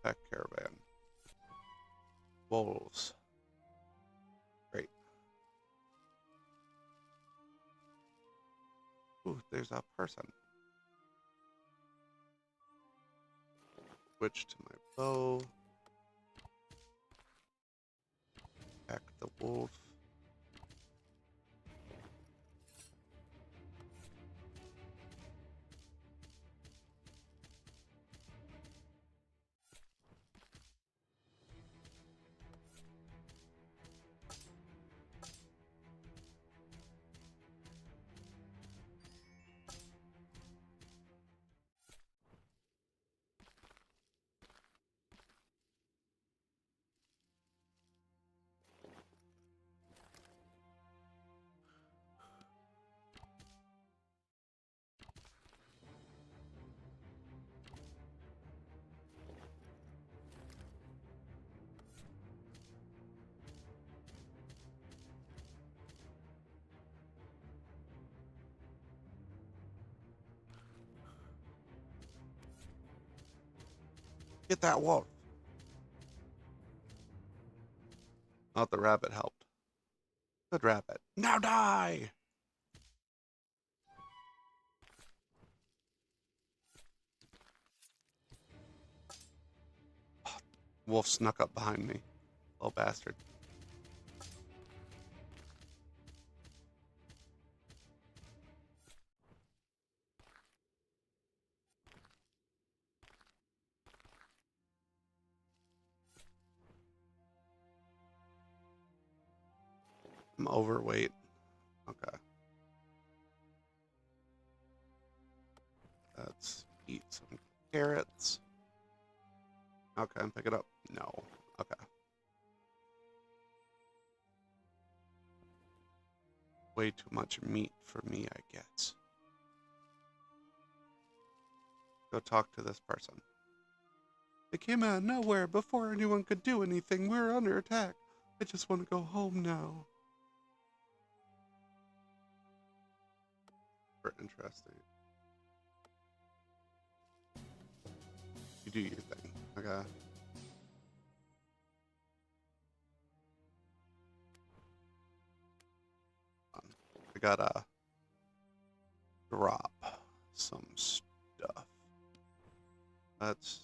pack caravan. Wolves. Great. Ooh, there's a person. Switch to my bow. Back the wolf. Get that wolf. Not the rabbit helped. Good rabbit. Now die! Wolf snuck up behind me. Little bastard. I'm overweight. Okay. Let's eat some carrots. Okay, pick it up. No. Way too much meat for me, I guess. Go talk to this person. They came out of nowhere before anyone could do anything. We're under attack. I just want to go home now. Super interesting. You do your thing. Okay. I gotta drop some stuff. That's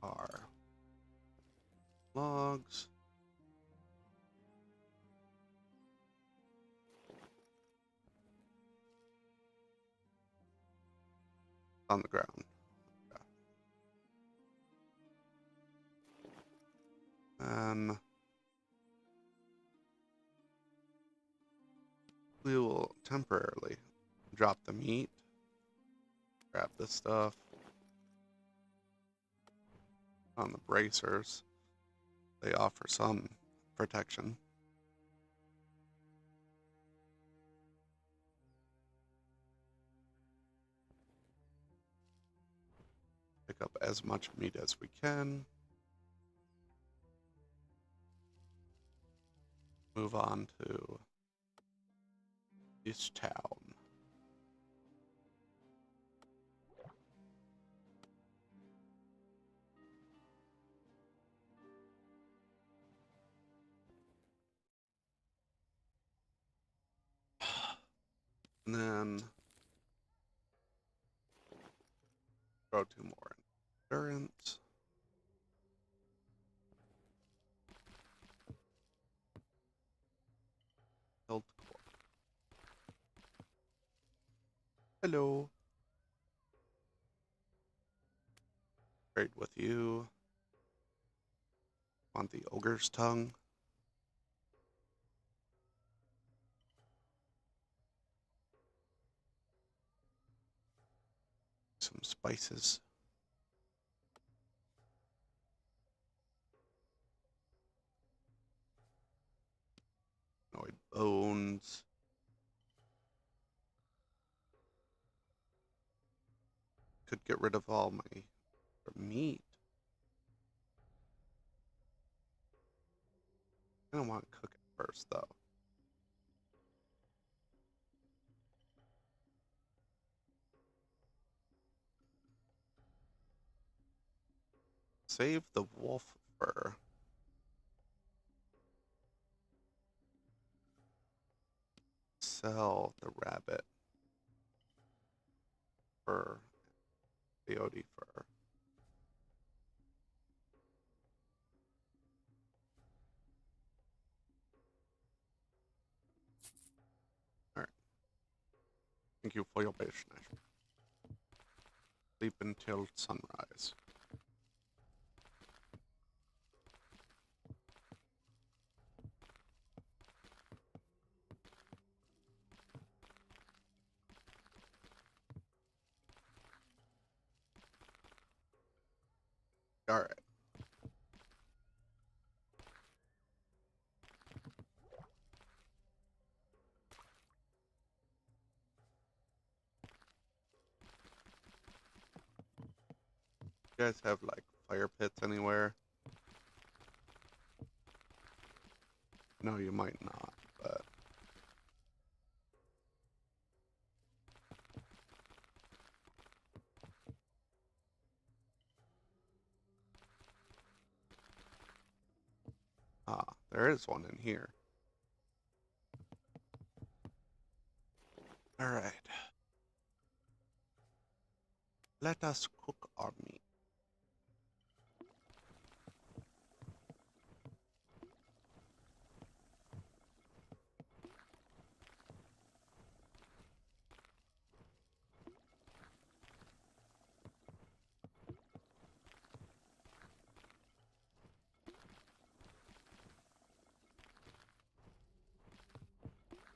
our logs. On the ground. And we will temporarily drop the meat. Grab this stuff on the bracers. They offer some protection. Pick up as much meat as we can. Move on to this town. And then throw 2 more endurance. Health core. Hello. Trade with you. Want the ogre's tongue? Some spices. Bones. Could get rid of all my meat. I don't want to cook it first, though. Save the wolf fur. Sell the rabbit fur. Coyote fur. Alright. Thank you for your patience. Sleep until sunrise. Alright. You guys have like fire pits anywhere? No, you might not, but there is one in here. Alright. Let us cook our meat.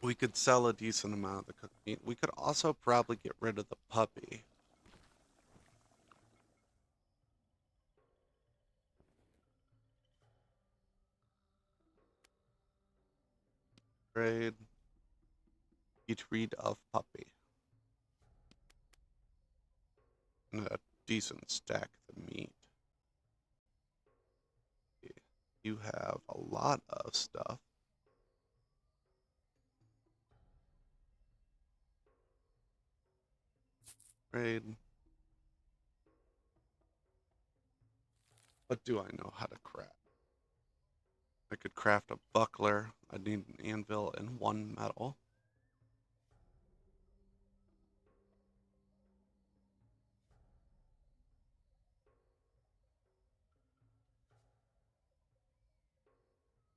We could sell a decent amount of the cooked meat. We could also probably get rid of the puppy. Trade. Each breed of puppy. And a decent stack of meat. You have a lot of stuff. Trade. What do I know how to craft? I could craft a buckler. I'd need an anvil and 1 metal.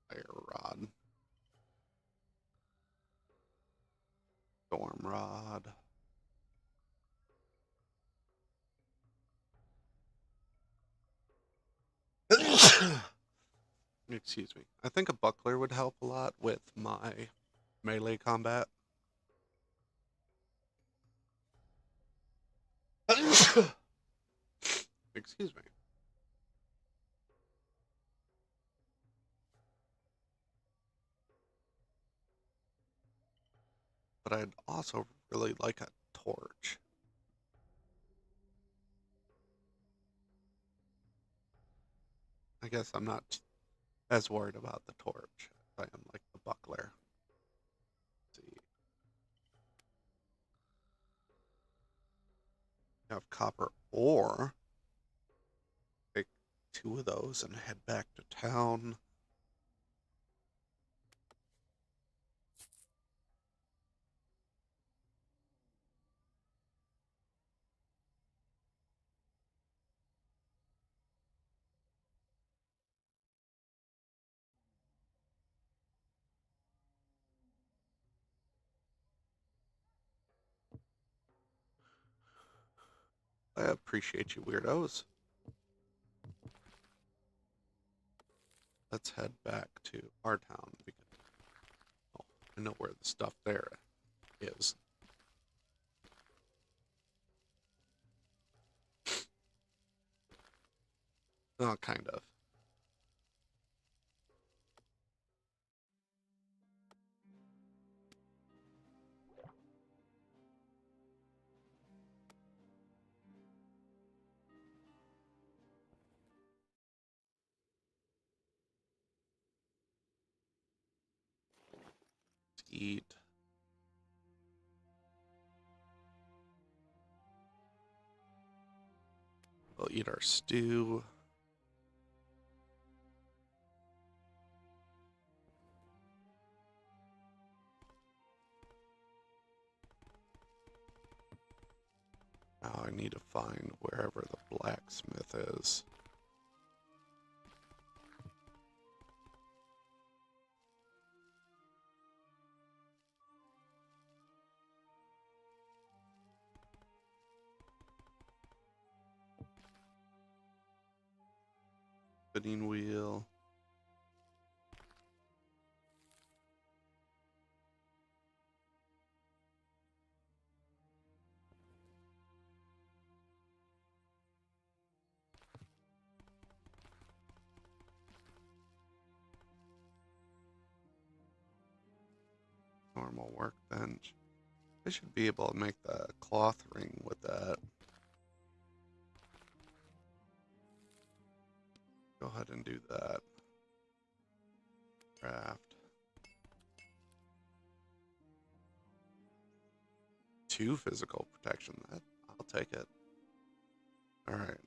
Fire rod. Storm rod. Excuse me. I think a buckler would help a lot with my melee combat. Excuse me. But I'd also really like a torch. I guess I'm not as worried about the torch as I am like the buckler. Let's see. I have copper ore. Take 2 of those and head back to town. I appreciate you, weirdos. Let's head back to our town because I know where the stuff there is. Oh, kind of. Let's eat. We'll eat our stew. Now I need to find wherever the blacksmith is. Spinning wheel. Normal workbench. I should be able to make the cloth ring with that. Go ahead and do that. Craft. 2 physical protection. That I'll take it. All right.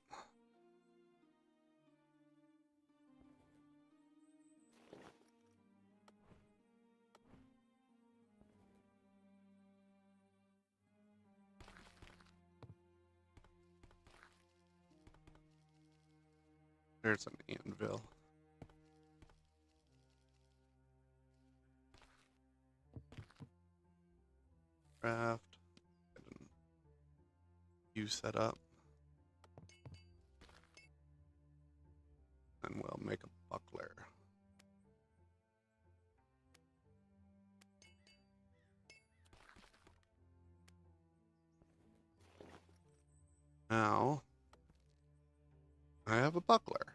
There's an anvil. Craft. You set up. And we'll make a buckler. Now, I have a buckler.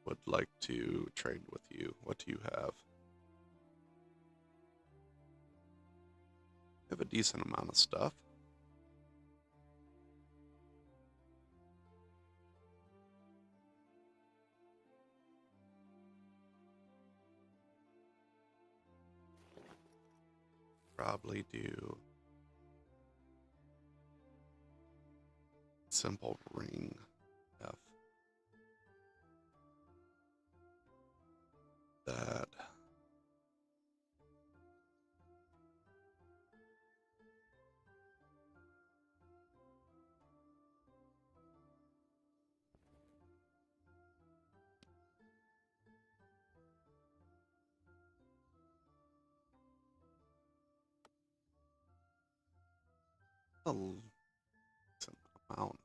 would like to trade with you. What do you have? I have a decent amount of stuff. Probably do simple ring F. That. A decent amount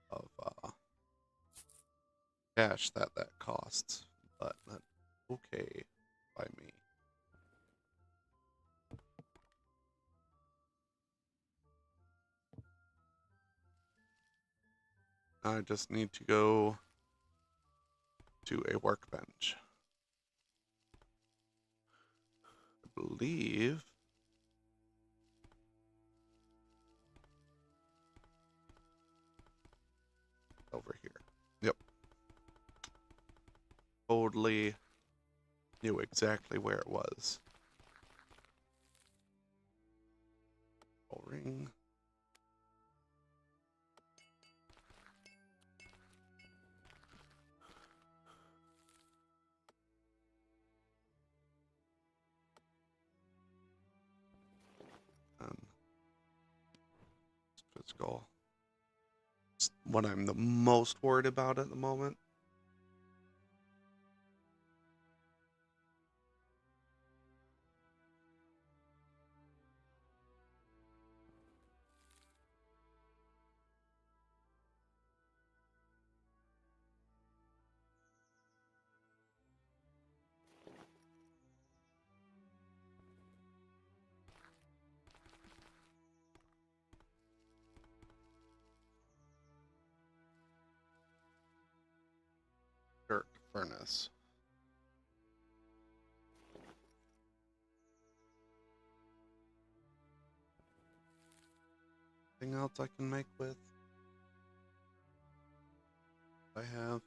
of cash that costs, but that's okay by me. I just need to go to a workbench. I believe over here. Yep. Totally knew exactly where it was. Ring. And physical. It's what I'm the most worried about at the moment. Dirt furnace. Anything else I can make with? I have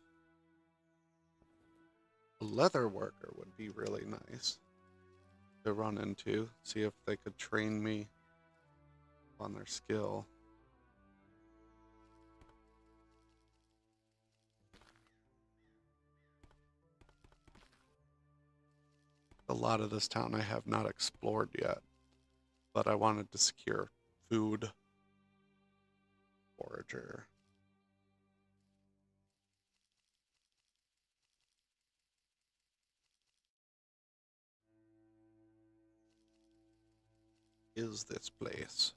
a leather worker would be really nice to run into. See if they could train me on their skill. A lot of this town I have not explored yet, but I wanted to secure food. Forager. Is this place?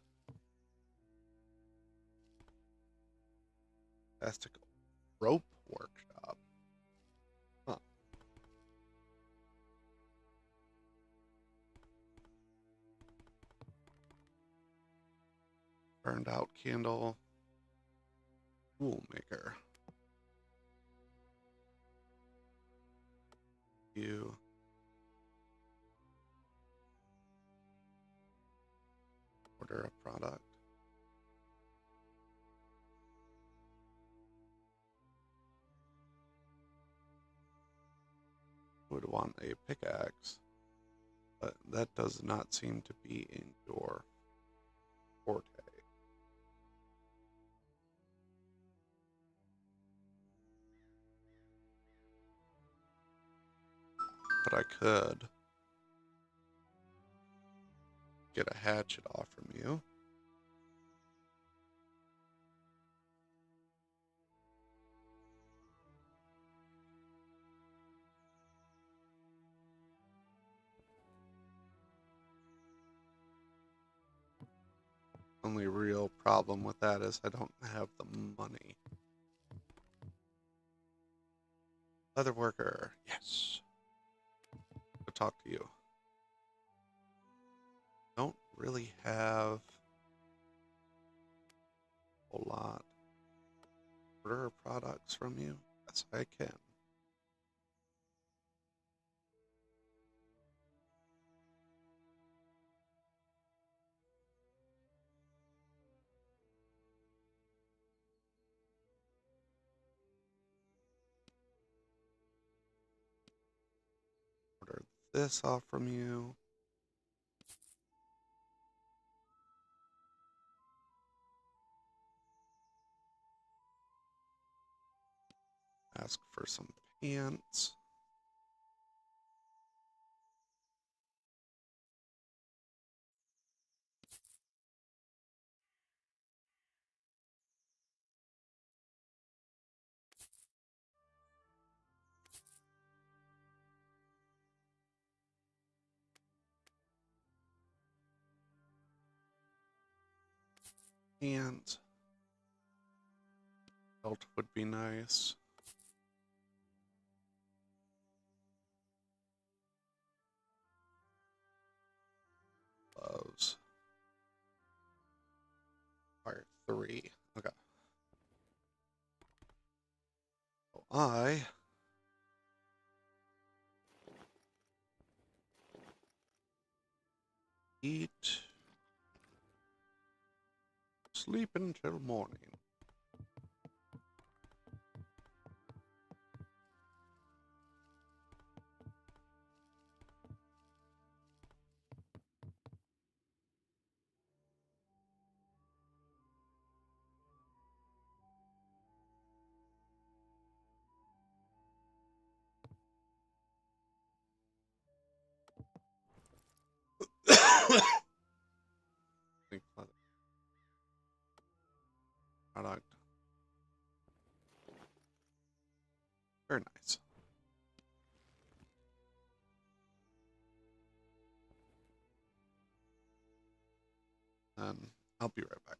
Plastic rope workshop. Huh. Burned out candle. Tool maker. You. Order a product. Would want a pickaxe, but that does not seem to be in your forte. But I could get a hatchet off from you. Only real problem with that is I don't have the money. Leather worker, yes. Go talk to you. Don't really have a whole lot. Order products from you? Yes, I can. this off from you. Ask for some pants. And belt would be nice. Gloves. Fire 3. Okay. So I eat, sleep until morning. Product. Very nice. I'll be right back.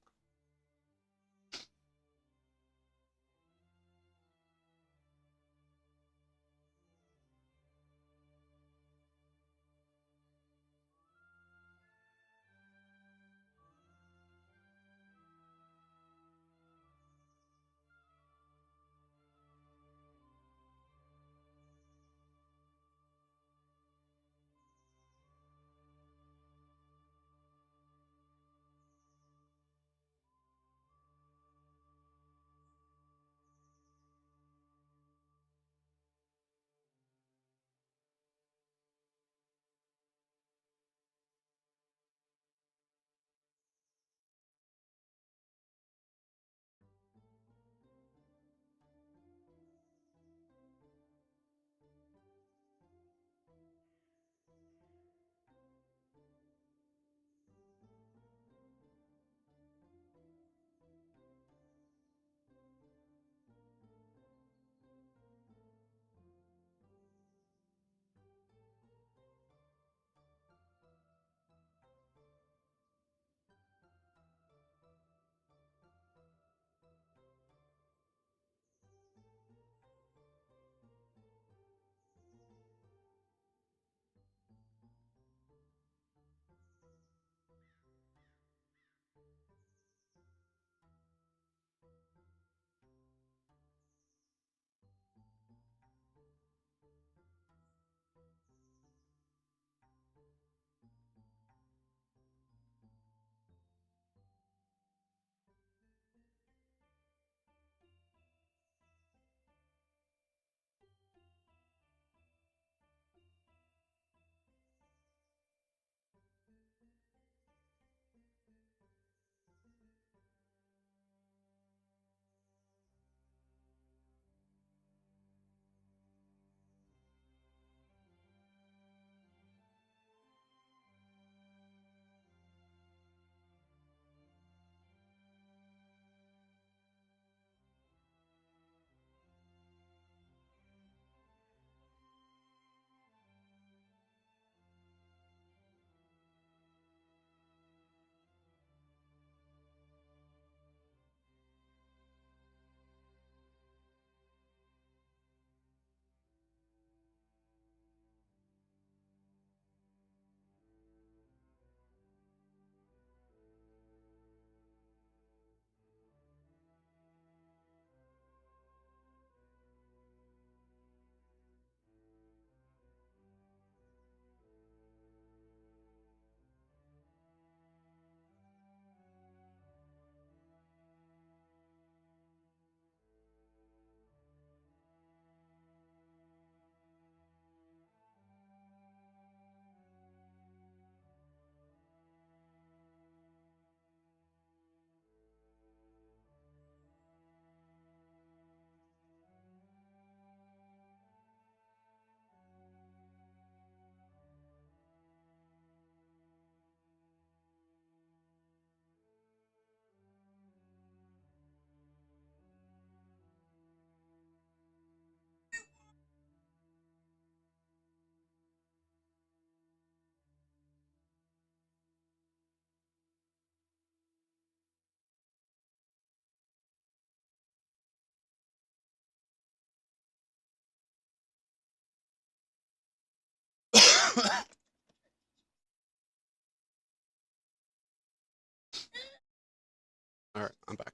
Alright, I'm back.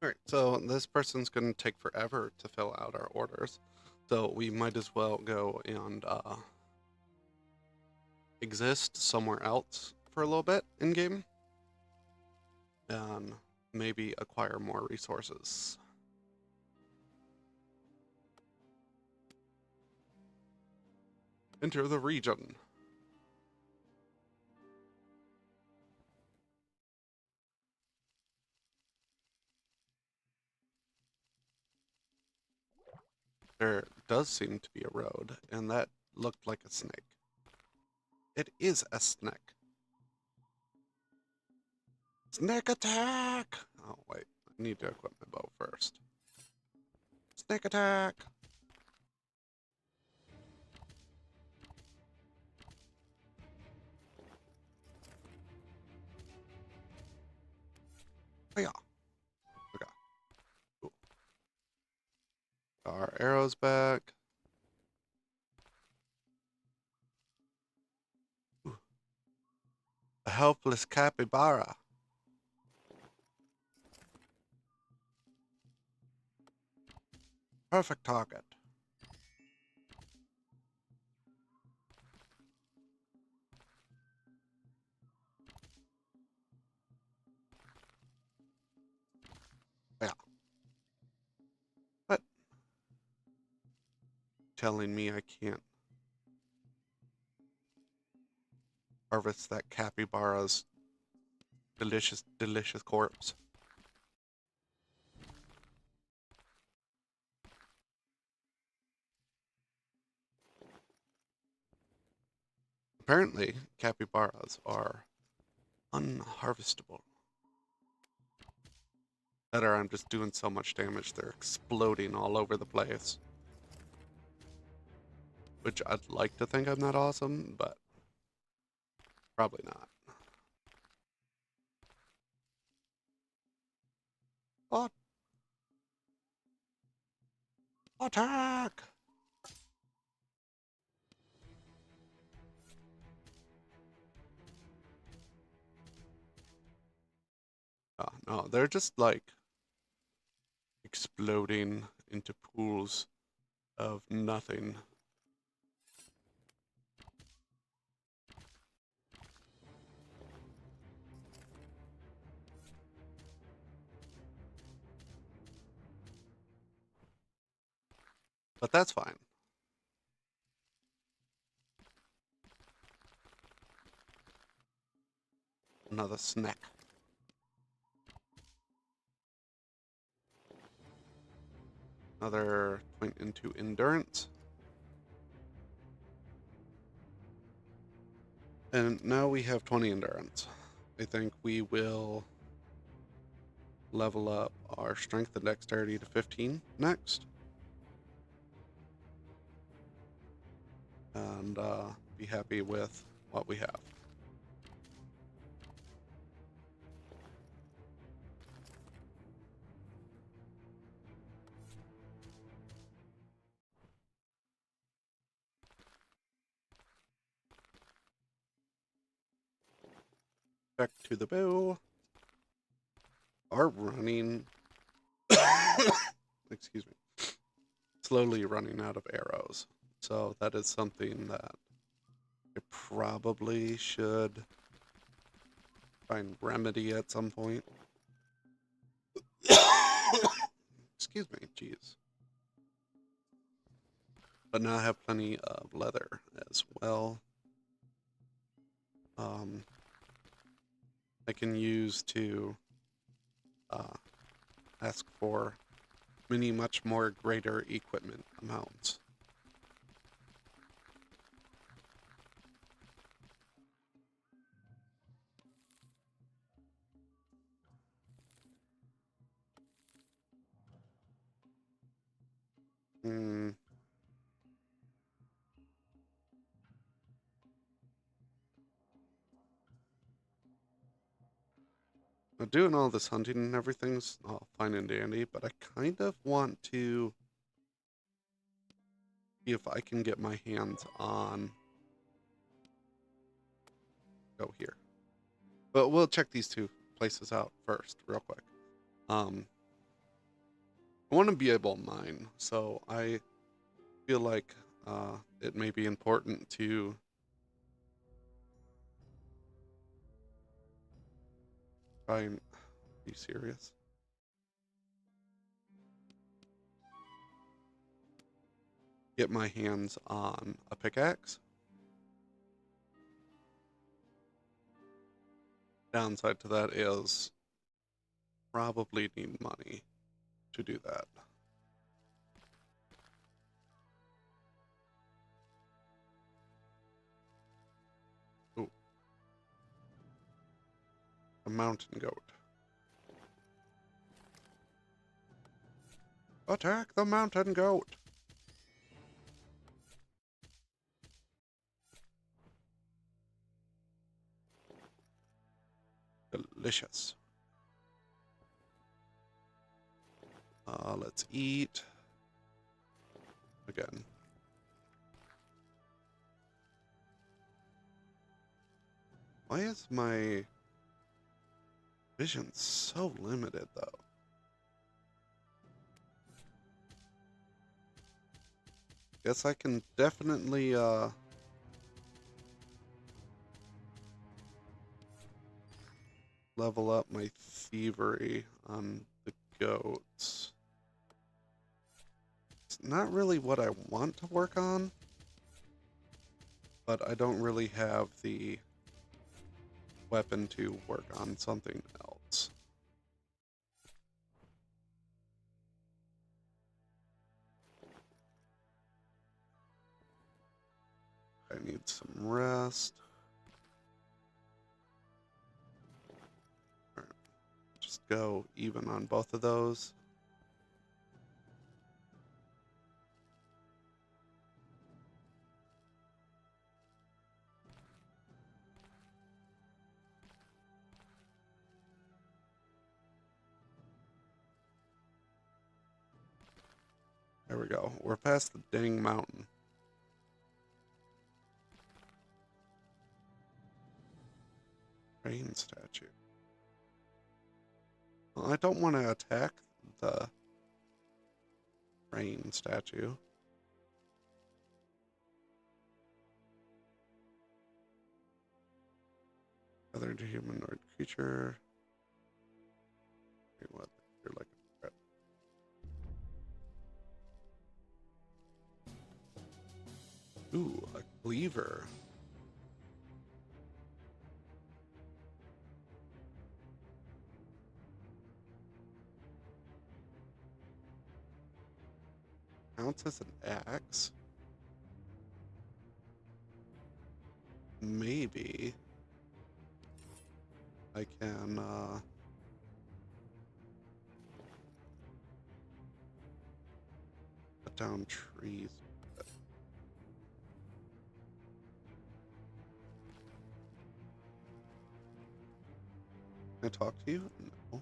Alright, so this person's going to take forever to fill out our orders. So we might as well go and exist somewhere else for a little bit in-game. And maybe acquire more resources. Enter the region. There does seem to be a road, and that looked like a snake. It is a snake. Snake attack! Oh, wait. I need to equip my bow first. Snake attack! Oh, yeah. Okay. Cool. Our arrows back. Ooh. A helpless capybara. Perfect target. Yeah. But telling me I can't harvest that capybara's delicious, delicious corpse. Apparently, capybaras are unharvestable. That or I'm just doing so much damage they're exploding all over the place. Which I'd like to think I'm not awesome, but probably not. Oh, attack! Oh, no, they're just like exploding into pools of nothing. But that's fine. Another snack. Another point into endurance. And now we have 20 endurance. I think we will level up our strength and dexterity to 15 next. And be happy with what we have. Back to the bow. Are running, excuse me, slowly running out of arrows. So that is something that I probably should find remedy at some point. Excuse me, jeez. But now I have plenty of leather as well. I can use to ask for many much more greater equipment amounts. Hmm. Now, doing all this hunting and everything's all fine and dandy, but I kind of want to see if I can get my hands on. Go here. But we'll check these two places out first, real quick. I want to be able to mine, so I feel like it may be important to try and be serious. Get my hands on a pickaxe. Downside to that is probably need money to do that. Ooh. A mountain goat. Attack the mountain goat! Delicious. Let's eat. Again. Why is my vision so limited, though? Guess I can definitely, level up my thievery on the goats. It's not really what I want to work on, but I don't really have the weapon to work on something else. I need some rest. All right. Just go even on both of those. There we go. We're past the dang mountain. Rain statue. Well, I don't want to attack the rain statue. Other humanoid creature. Wait, what? You're like a threat. Ooh, a cleaver. Counts as an axe. Maybe I can cut down trees. Can I talk to you? No.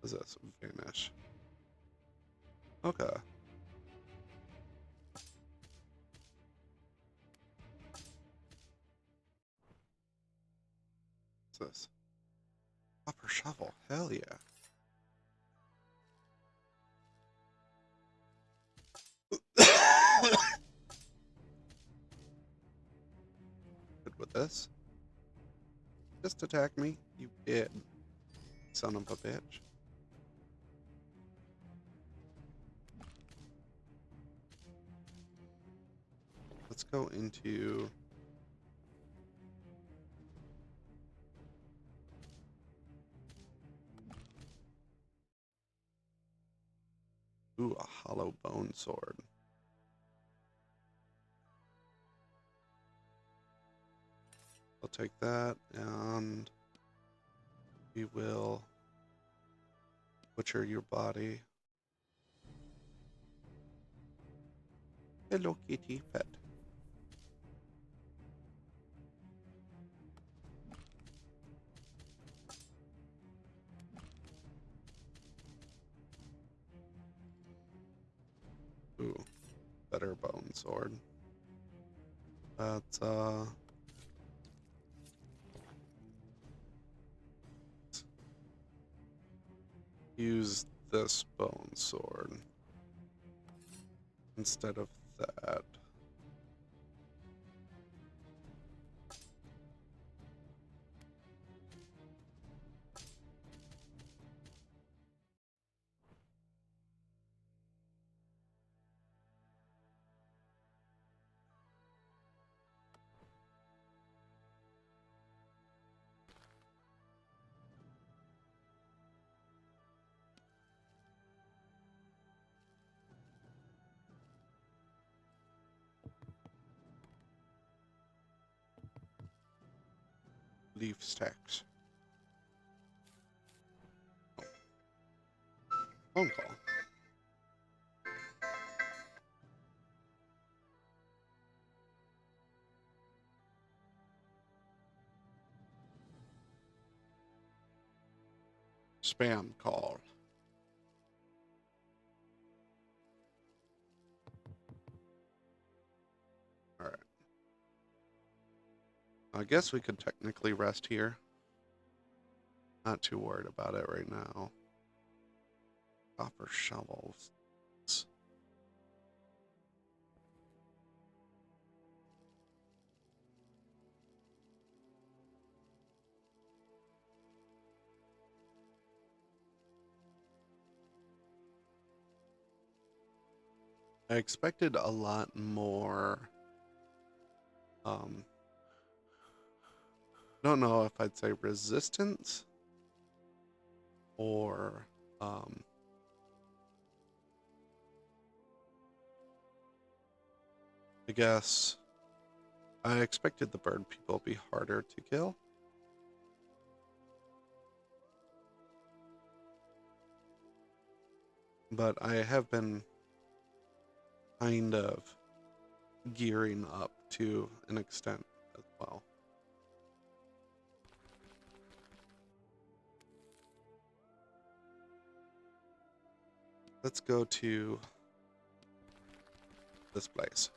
What is this? Vanish. Okay. What's this? Copper shovel. Hell yeah. Good with this. Just attack me, you kid. Son of a bitch. Let's go into... Ooh, a hollow bone sword. I'll take that, and we will butcher your body. Hello, kitty pet. better bone sword. But use this bone sword instead of that. Leaf stacks. Oh. Phone call. Spam call. All right. I guess we could technically rest here. Not too worried about it right now. Copper shovels. I expected a lot more. Don't know if I'd say resistance or I guess I expected the bird people to be harder to kill. But I have been kind of gearing up to an extent as well. Let's go to this place.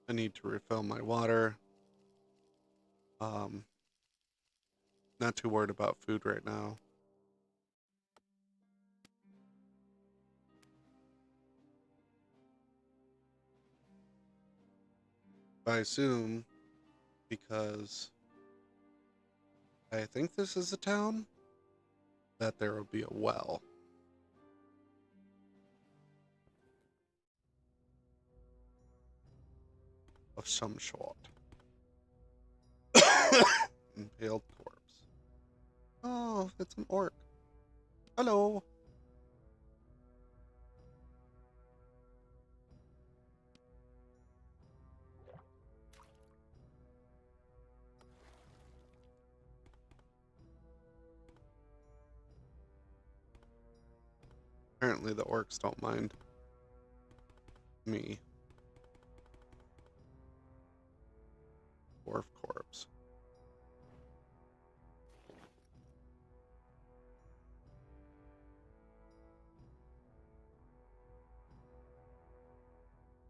I need to refill my water. Not too worried about food right now. I assume, because I think this is a town, that there will be a well. Of some sort. Impaled corpse. Oh, it's an orc. Hello. Apparently the orcs don't mind me. Dwarf corpse.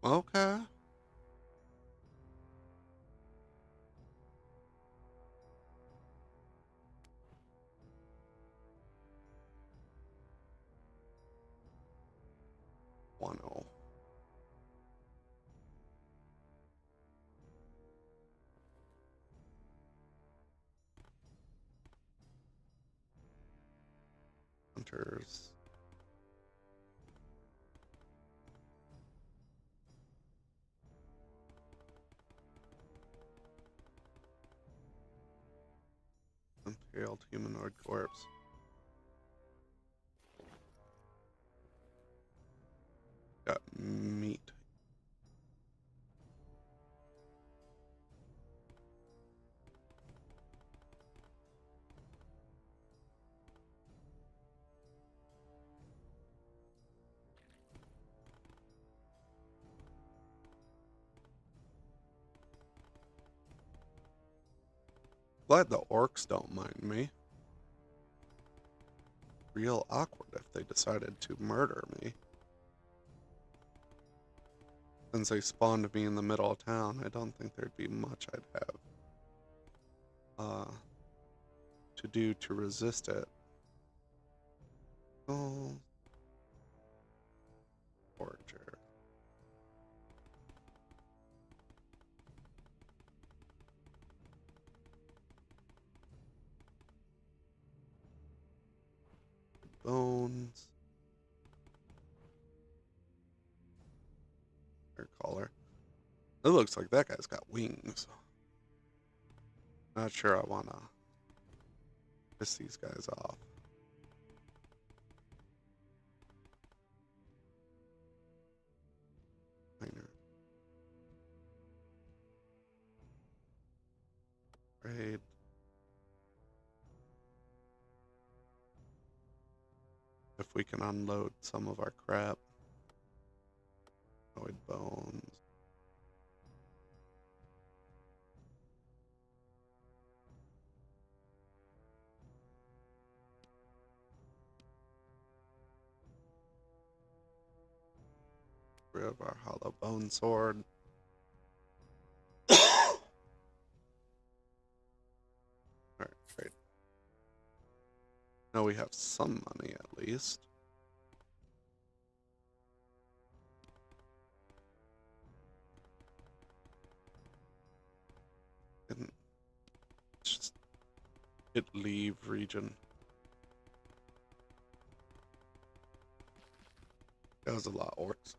Okay. Wano. Hunters. Impaled humanoid corpse. Got meat. Glad the orcs don't mind me. Real awkward if they decided to murder me. Since they spawned me in the middle of town, I don't think there'd be much I'd have to do to resist it. Oh, Forger. Bones. Hair collar. It looks like that guy's got wings. Not sure I wanna piss these guys off. Trade. If we can unload some of our crap. Void bones. Rid of our hollow bone sword. Alright, trade. Now we have some money at least. And just hit leave region. That was a lot of orcs.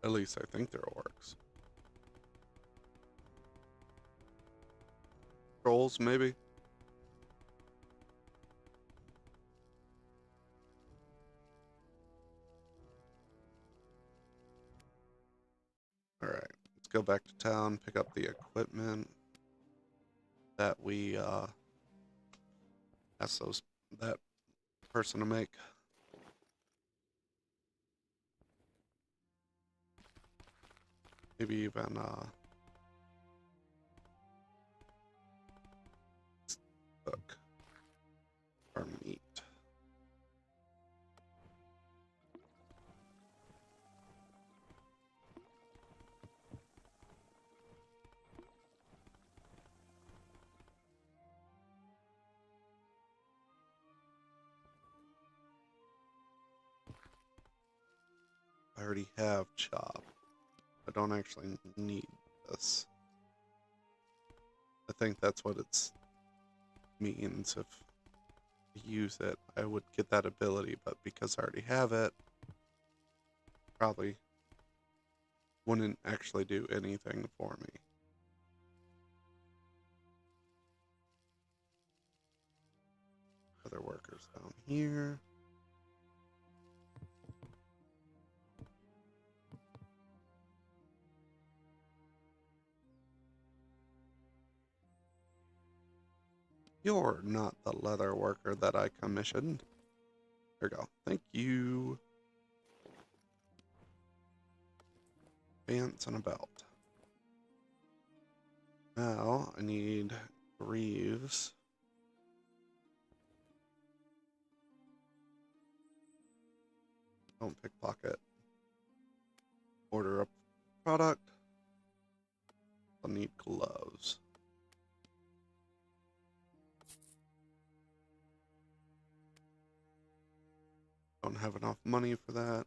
At least I think they're orcs. Trolls, maybe? Alright, let's go back to town, pick up the equipment that we asked that person to make. Maybe even cook our meat. I already have chop. I don't actually need this. I think that's what it means. If I use it, I would get that ability, but because I already have it, probably wouldn't actually do anything for me. Other workers down here. You're not the leather worker that I commissioned. There we go. Thank you. Pants and a belt. Now I need greaves. Don't pickpocket. Order a product. I'll need gloves. Don't have enough money for that. I'm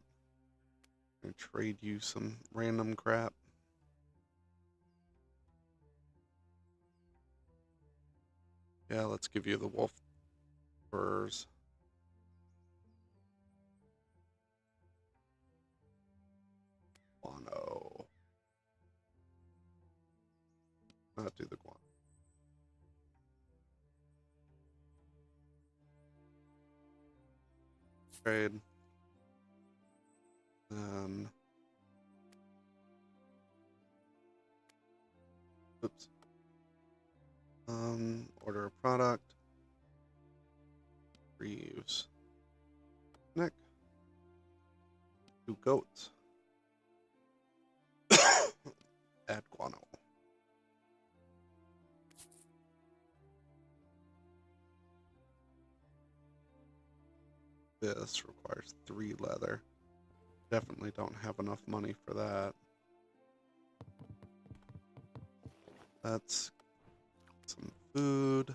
gonna trade you some random crap. Yeah, let's give you the wolf furs. Guano. Not do the guano. Trade. Oops. Order a product. Reeves. Neck. 2 goats. Add guano. This requires 3 leather. Definitely don't have enough money for that. That's some food.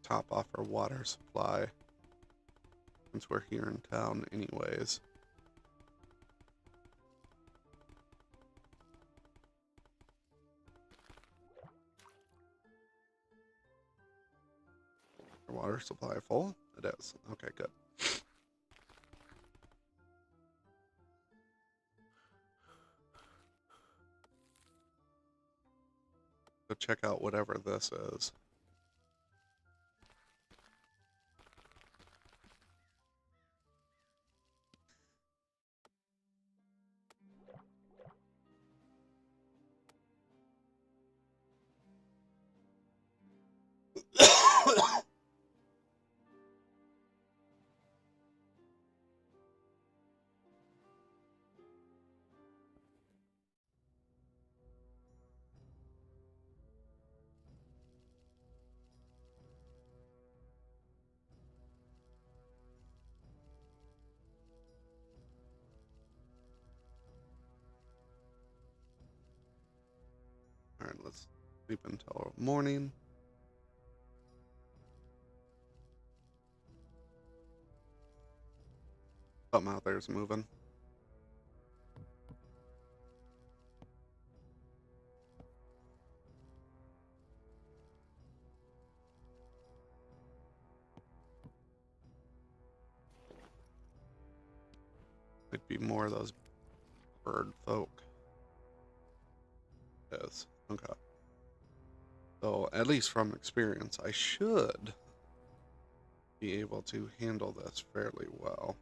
Top off our water supply, since we're here in town anyways. Our water supply full? It is. Okay, good. Go check out whatever this is. Alright, let's sleep until morning. Something out there is moving. Might be more of those bird folk. Yes. Okay. So, at least from experience, I should be able to handle this fairly well.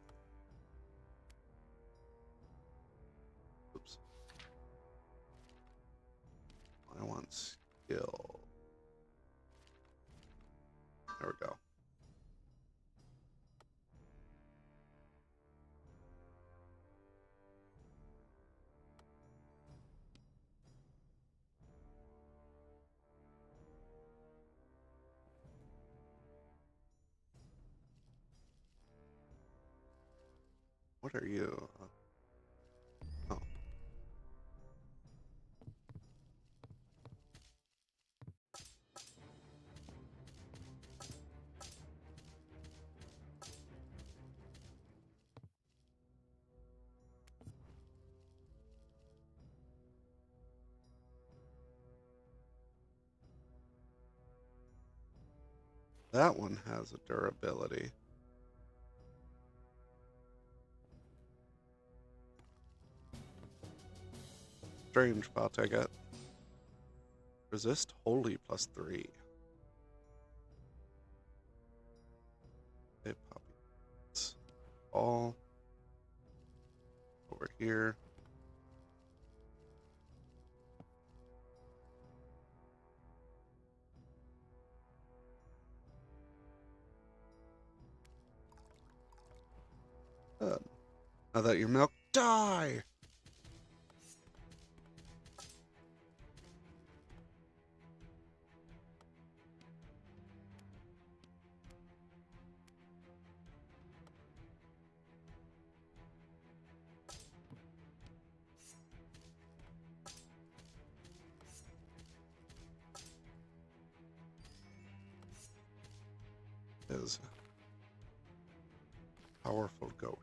Oops. I want skill. There we go. What are you? Oh. That one has a durability. Strange, but I'll take it. Resist holy +3. Okay, poppies. All over here. Good. Now that your milk die. Is a powerful goat.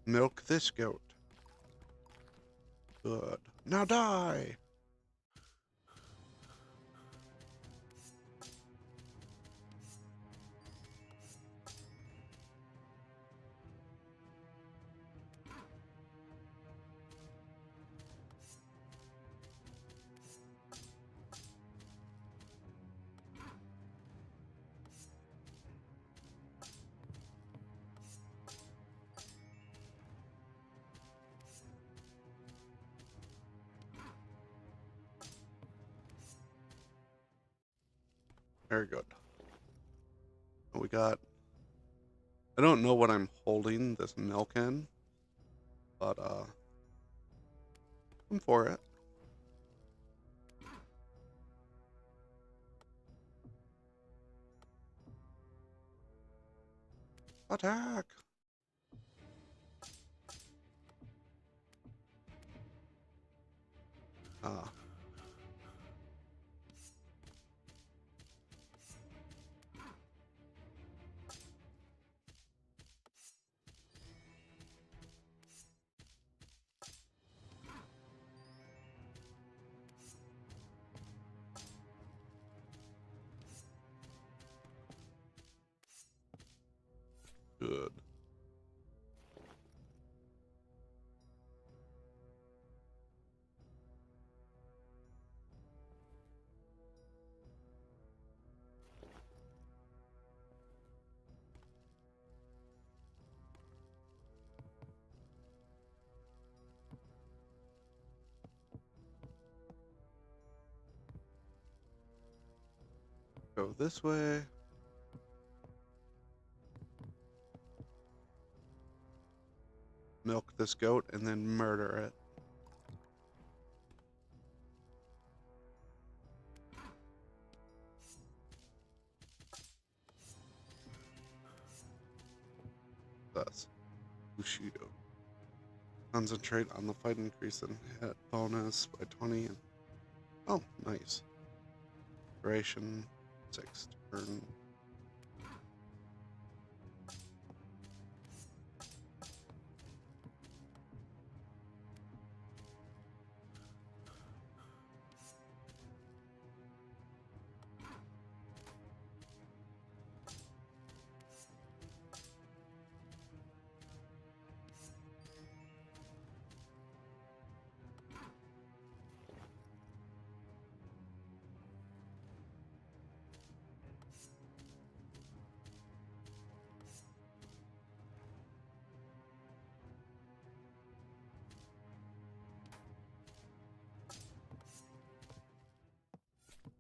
Milk this goat. Good. Now die! Very good. We got... I don't know what I'm holding this milk in, but I'm for it. Attack! Ah. Good. Go this way. Milk this goat and then murder it. Thus, Bushido. Concentrate on the fight, increase in hit bonus by 20. Oh, nice. Duration 6 turn.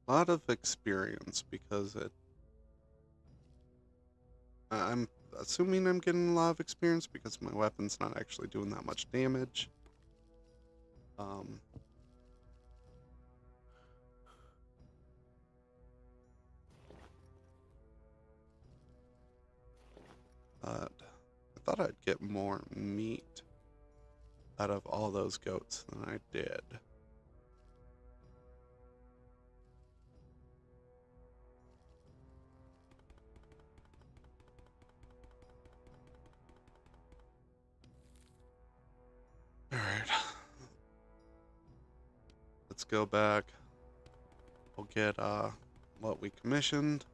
A lot of experience because I'm assuming I'm getting a lot of experience because my weapon's not actually doing that much damage. But I thought I'd get more meat out of all those goats than I did. Alright. Let's go back. We'll get what we commissioned.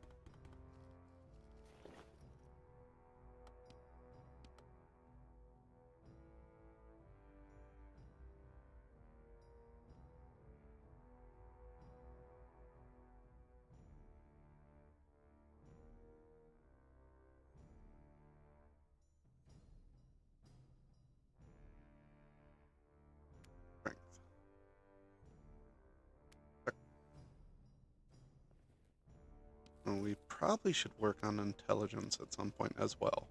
And we probably should work on intelligence at some point as well.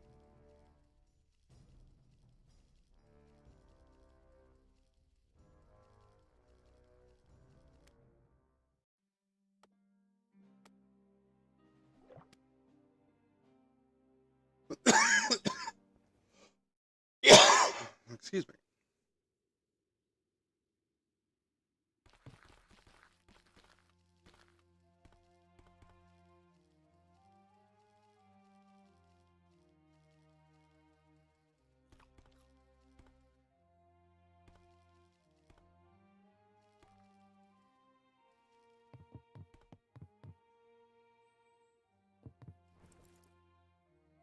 Excuse me.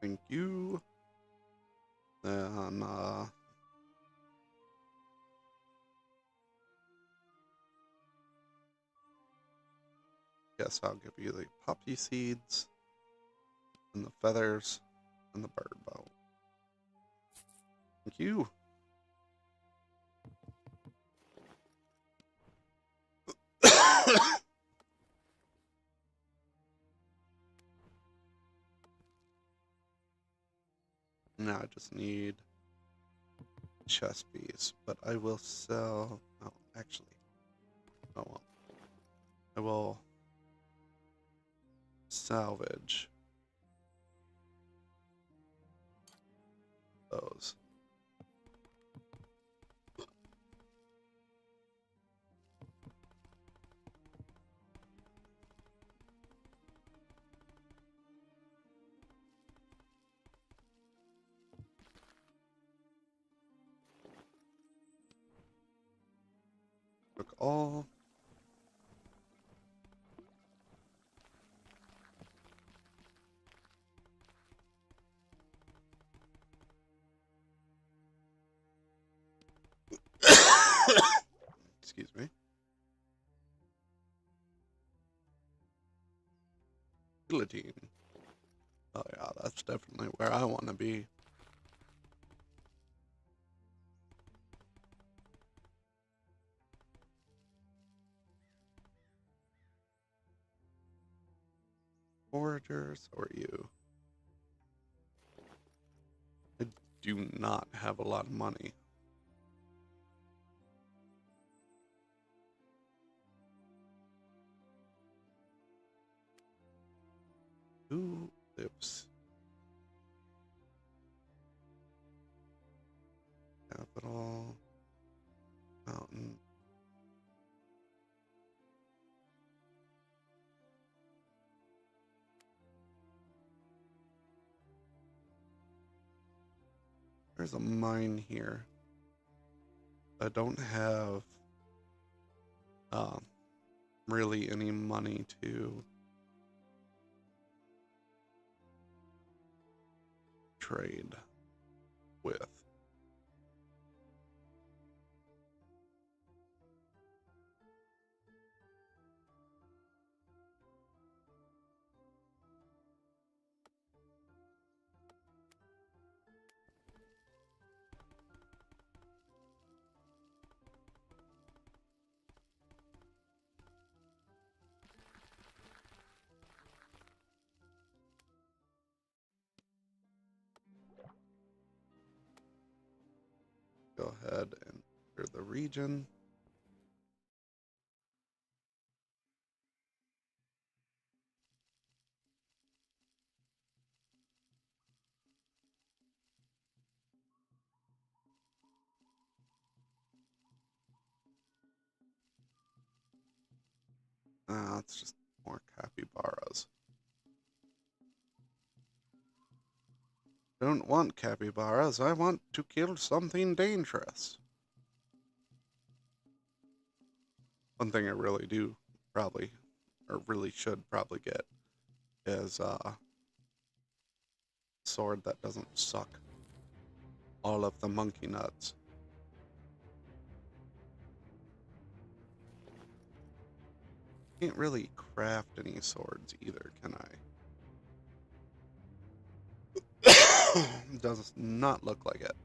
Thank you. Then, guess I'll give you the poppy seeds, and the feathers, and the bird bow. Thank you. Now I just need chest piece, but I will sell. Oh, Actually, oh well. I will salvage those. Took all. Excuse me. Guillotine. Oh yeah, that's definitely where I want to be. Foragers or you? I do not have a lot of money. Who lives? Capital. Mountain. There's a mine here. I don't have really any money to trade with. Go ahead and enter the region. It's just more capybaras. I don't want capybaras. I want to kill something dangerous. One thing I really do probably, or really should probably get, is a sword that doesn't suck all of the monkey nuts. Can't really craft any swords either, can I? Does not look like it.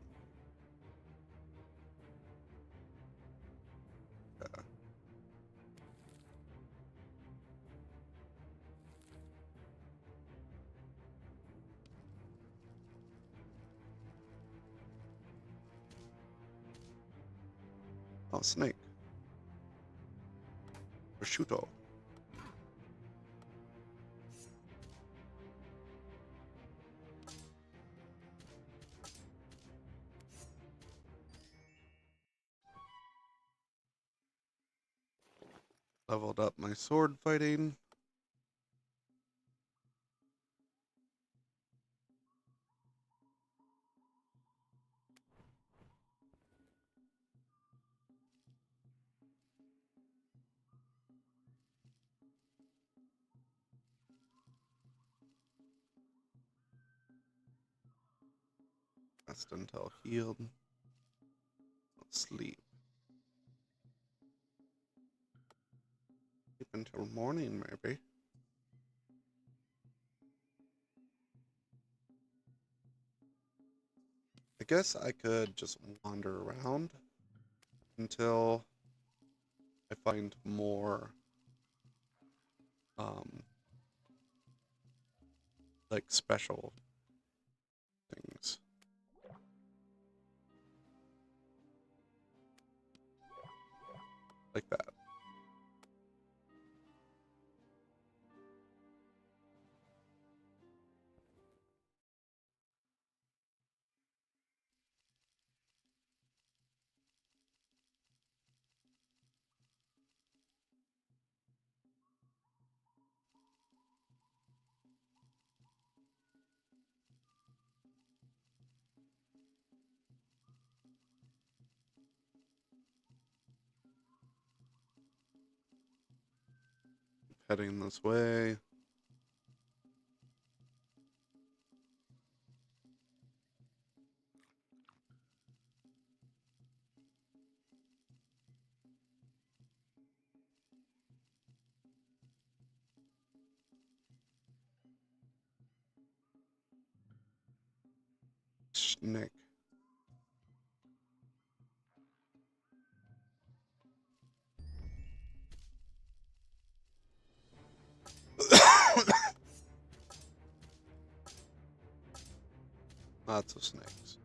Oh, snake. Prosciutto. Leveled up my sword fighting. Rest until healed. Sleep. Sleep until morning, maybe. I guess I could just wander around until I find more, like special things. like that. Heading this way. Snake. Lots of snakes.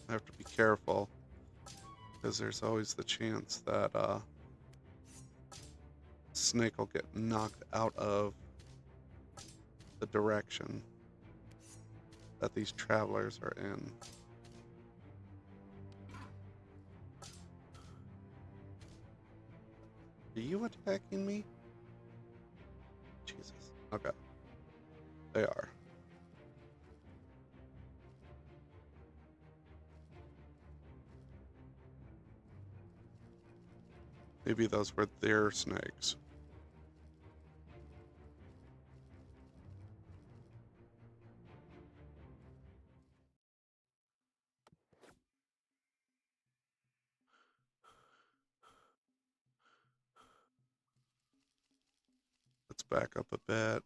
I have to be careful because there's always the chance that snake will get knocked out of the direction that these travelers are in. Are you attacking me? Jesus. Okay. They are. Maybe those were their snakes. Let's back up a bit.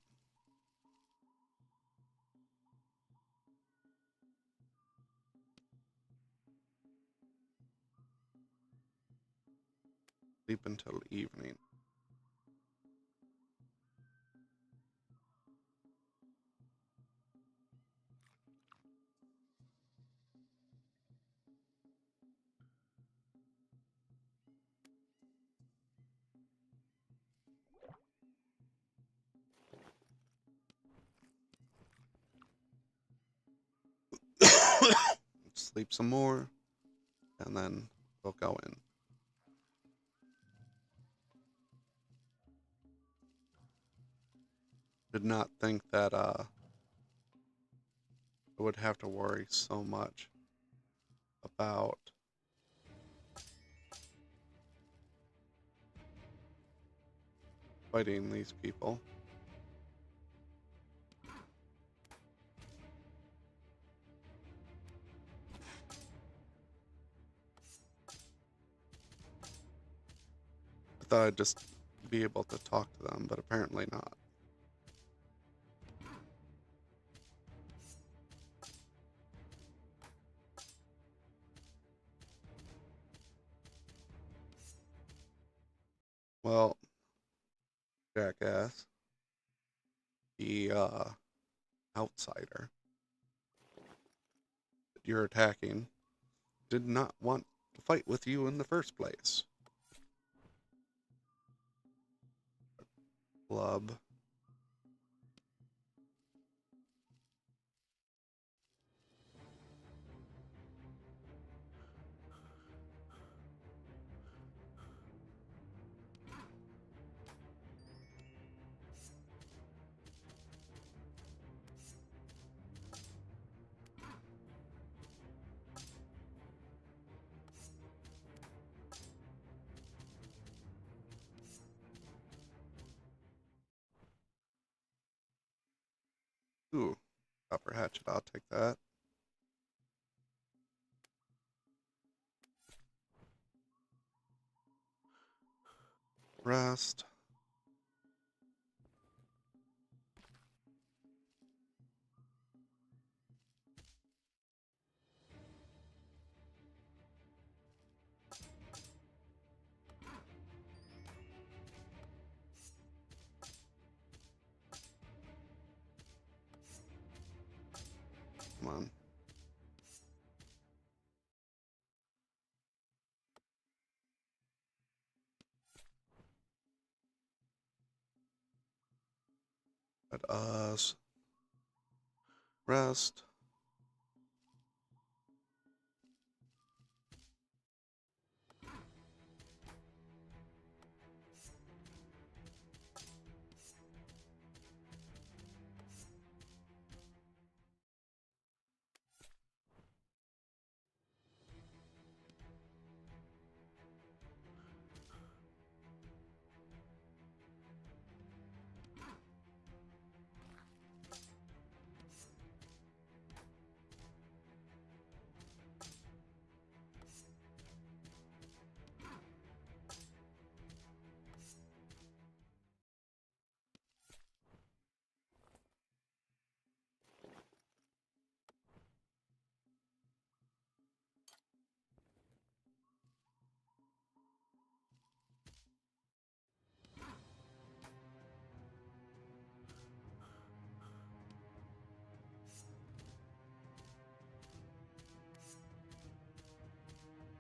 Sleep until evening. Sleep some more, and then we'll go in. Did not think that I would have to worry so much about fighting these people. I thought I'd just be able to talk to them, but apparently not. Well, jackass, the outsider that you're attacking did not want to fight with you in the first place. Club. Ooh, copper hatchet, I'll take that. Rest. come on. Let us rest.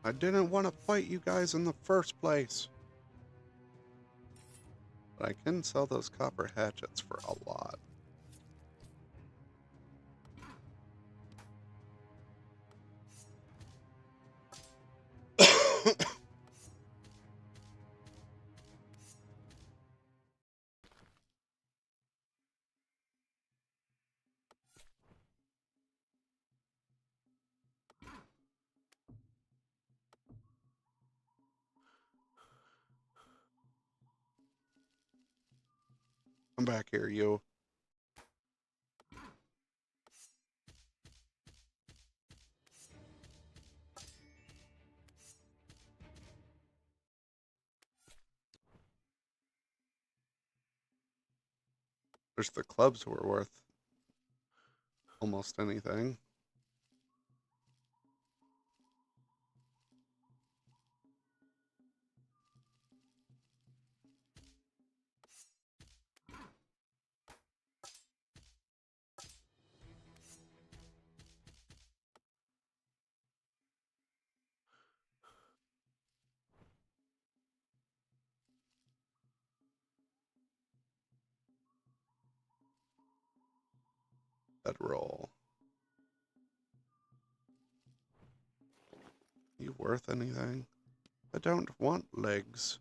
I didn't want to fight you guys in the first place. But I can sell those copper hatchets for a lot. Come back here, you. There's the clubs were worth almost anything. Bedroll. You worth anything? I don't want legs.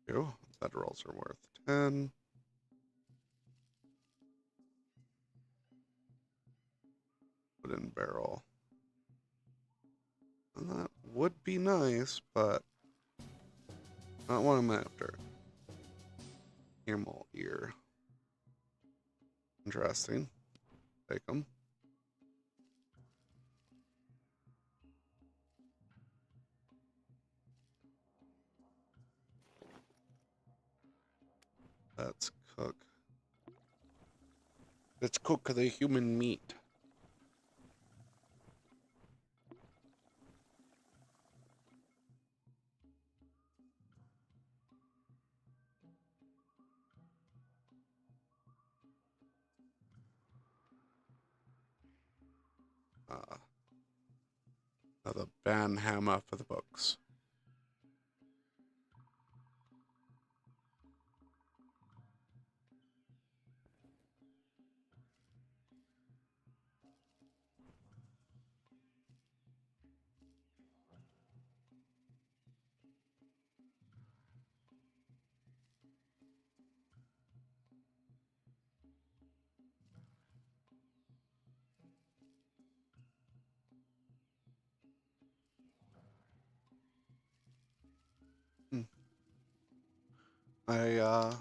You. Bedrolls are worth 10. Wooden barrel. And that would be nice, but not what I'm after. Camel ear. Interesting. Take them. Let's cook. Let's cook the human meat. Now the banhammer for the books. I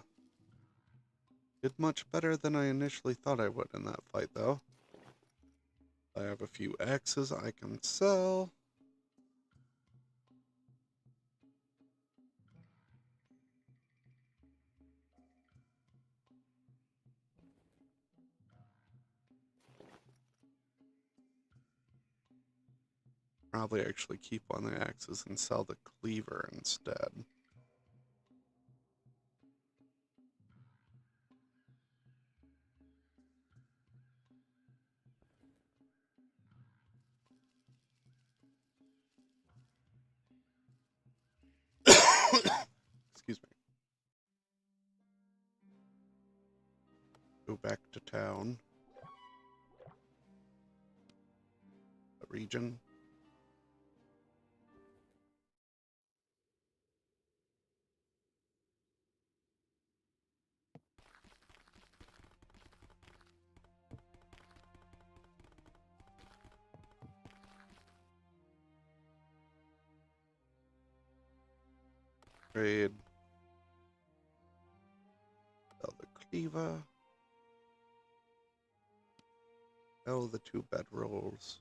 did much better than I initially thought I would in that fight, though. I have a few axes I can sell. Probably actually keep one of the axes and sell the cleaver instead. Excuse me. Go back to town. The region. Trade. Sell the cleaver. Sell the 2 bedrolls.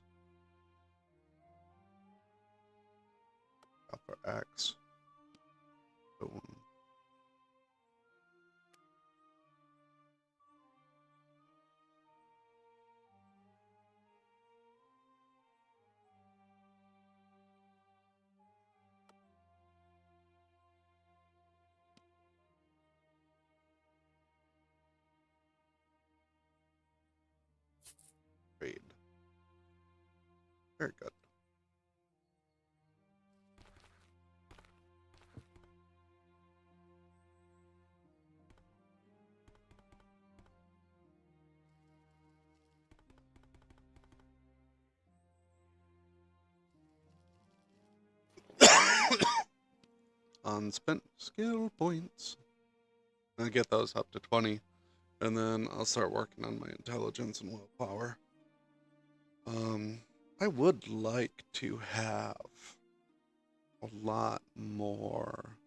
Copper axe. Boom. Trade. Very good. Unspent skill points. I get those up to 20, and then I'll start working on my intelligence and willpower. I would like to have a lot more.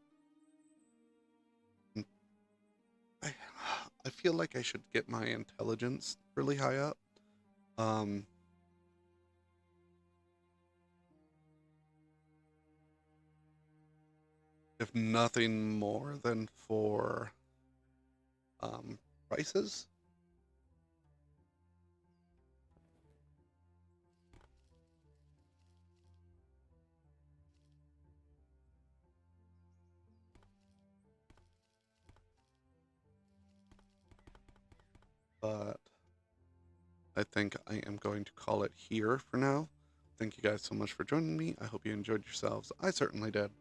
I feel like I should get my intelligence really high up. If nothing more than for prices. But I think I am going to call it here for now. Thank you guys so much for joining me. I hope you enjoyed yourselves. I certainly did.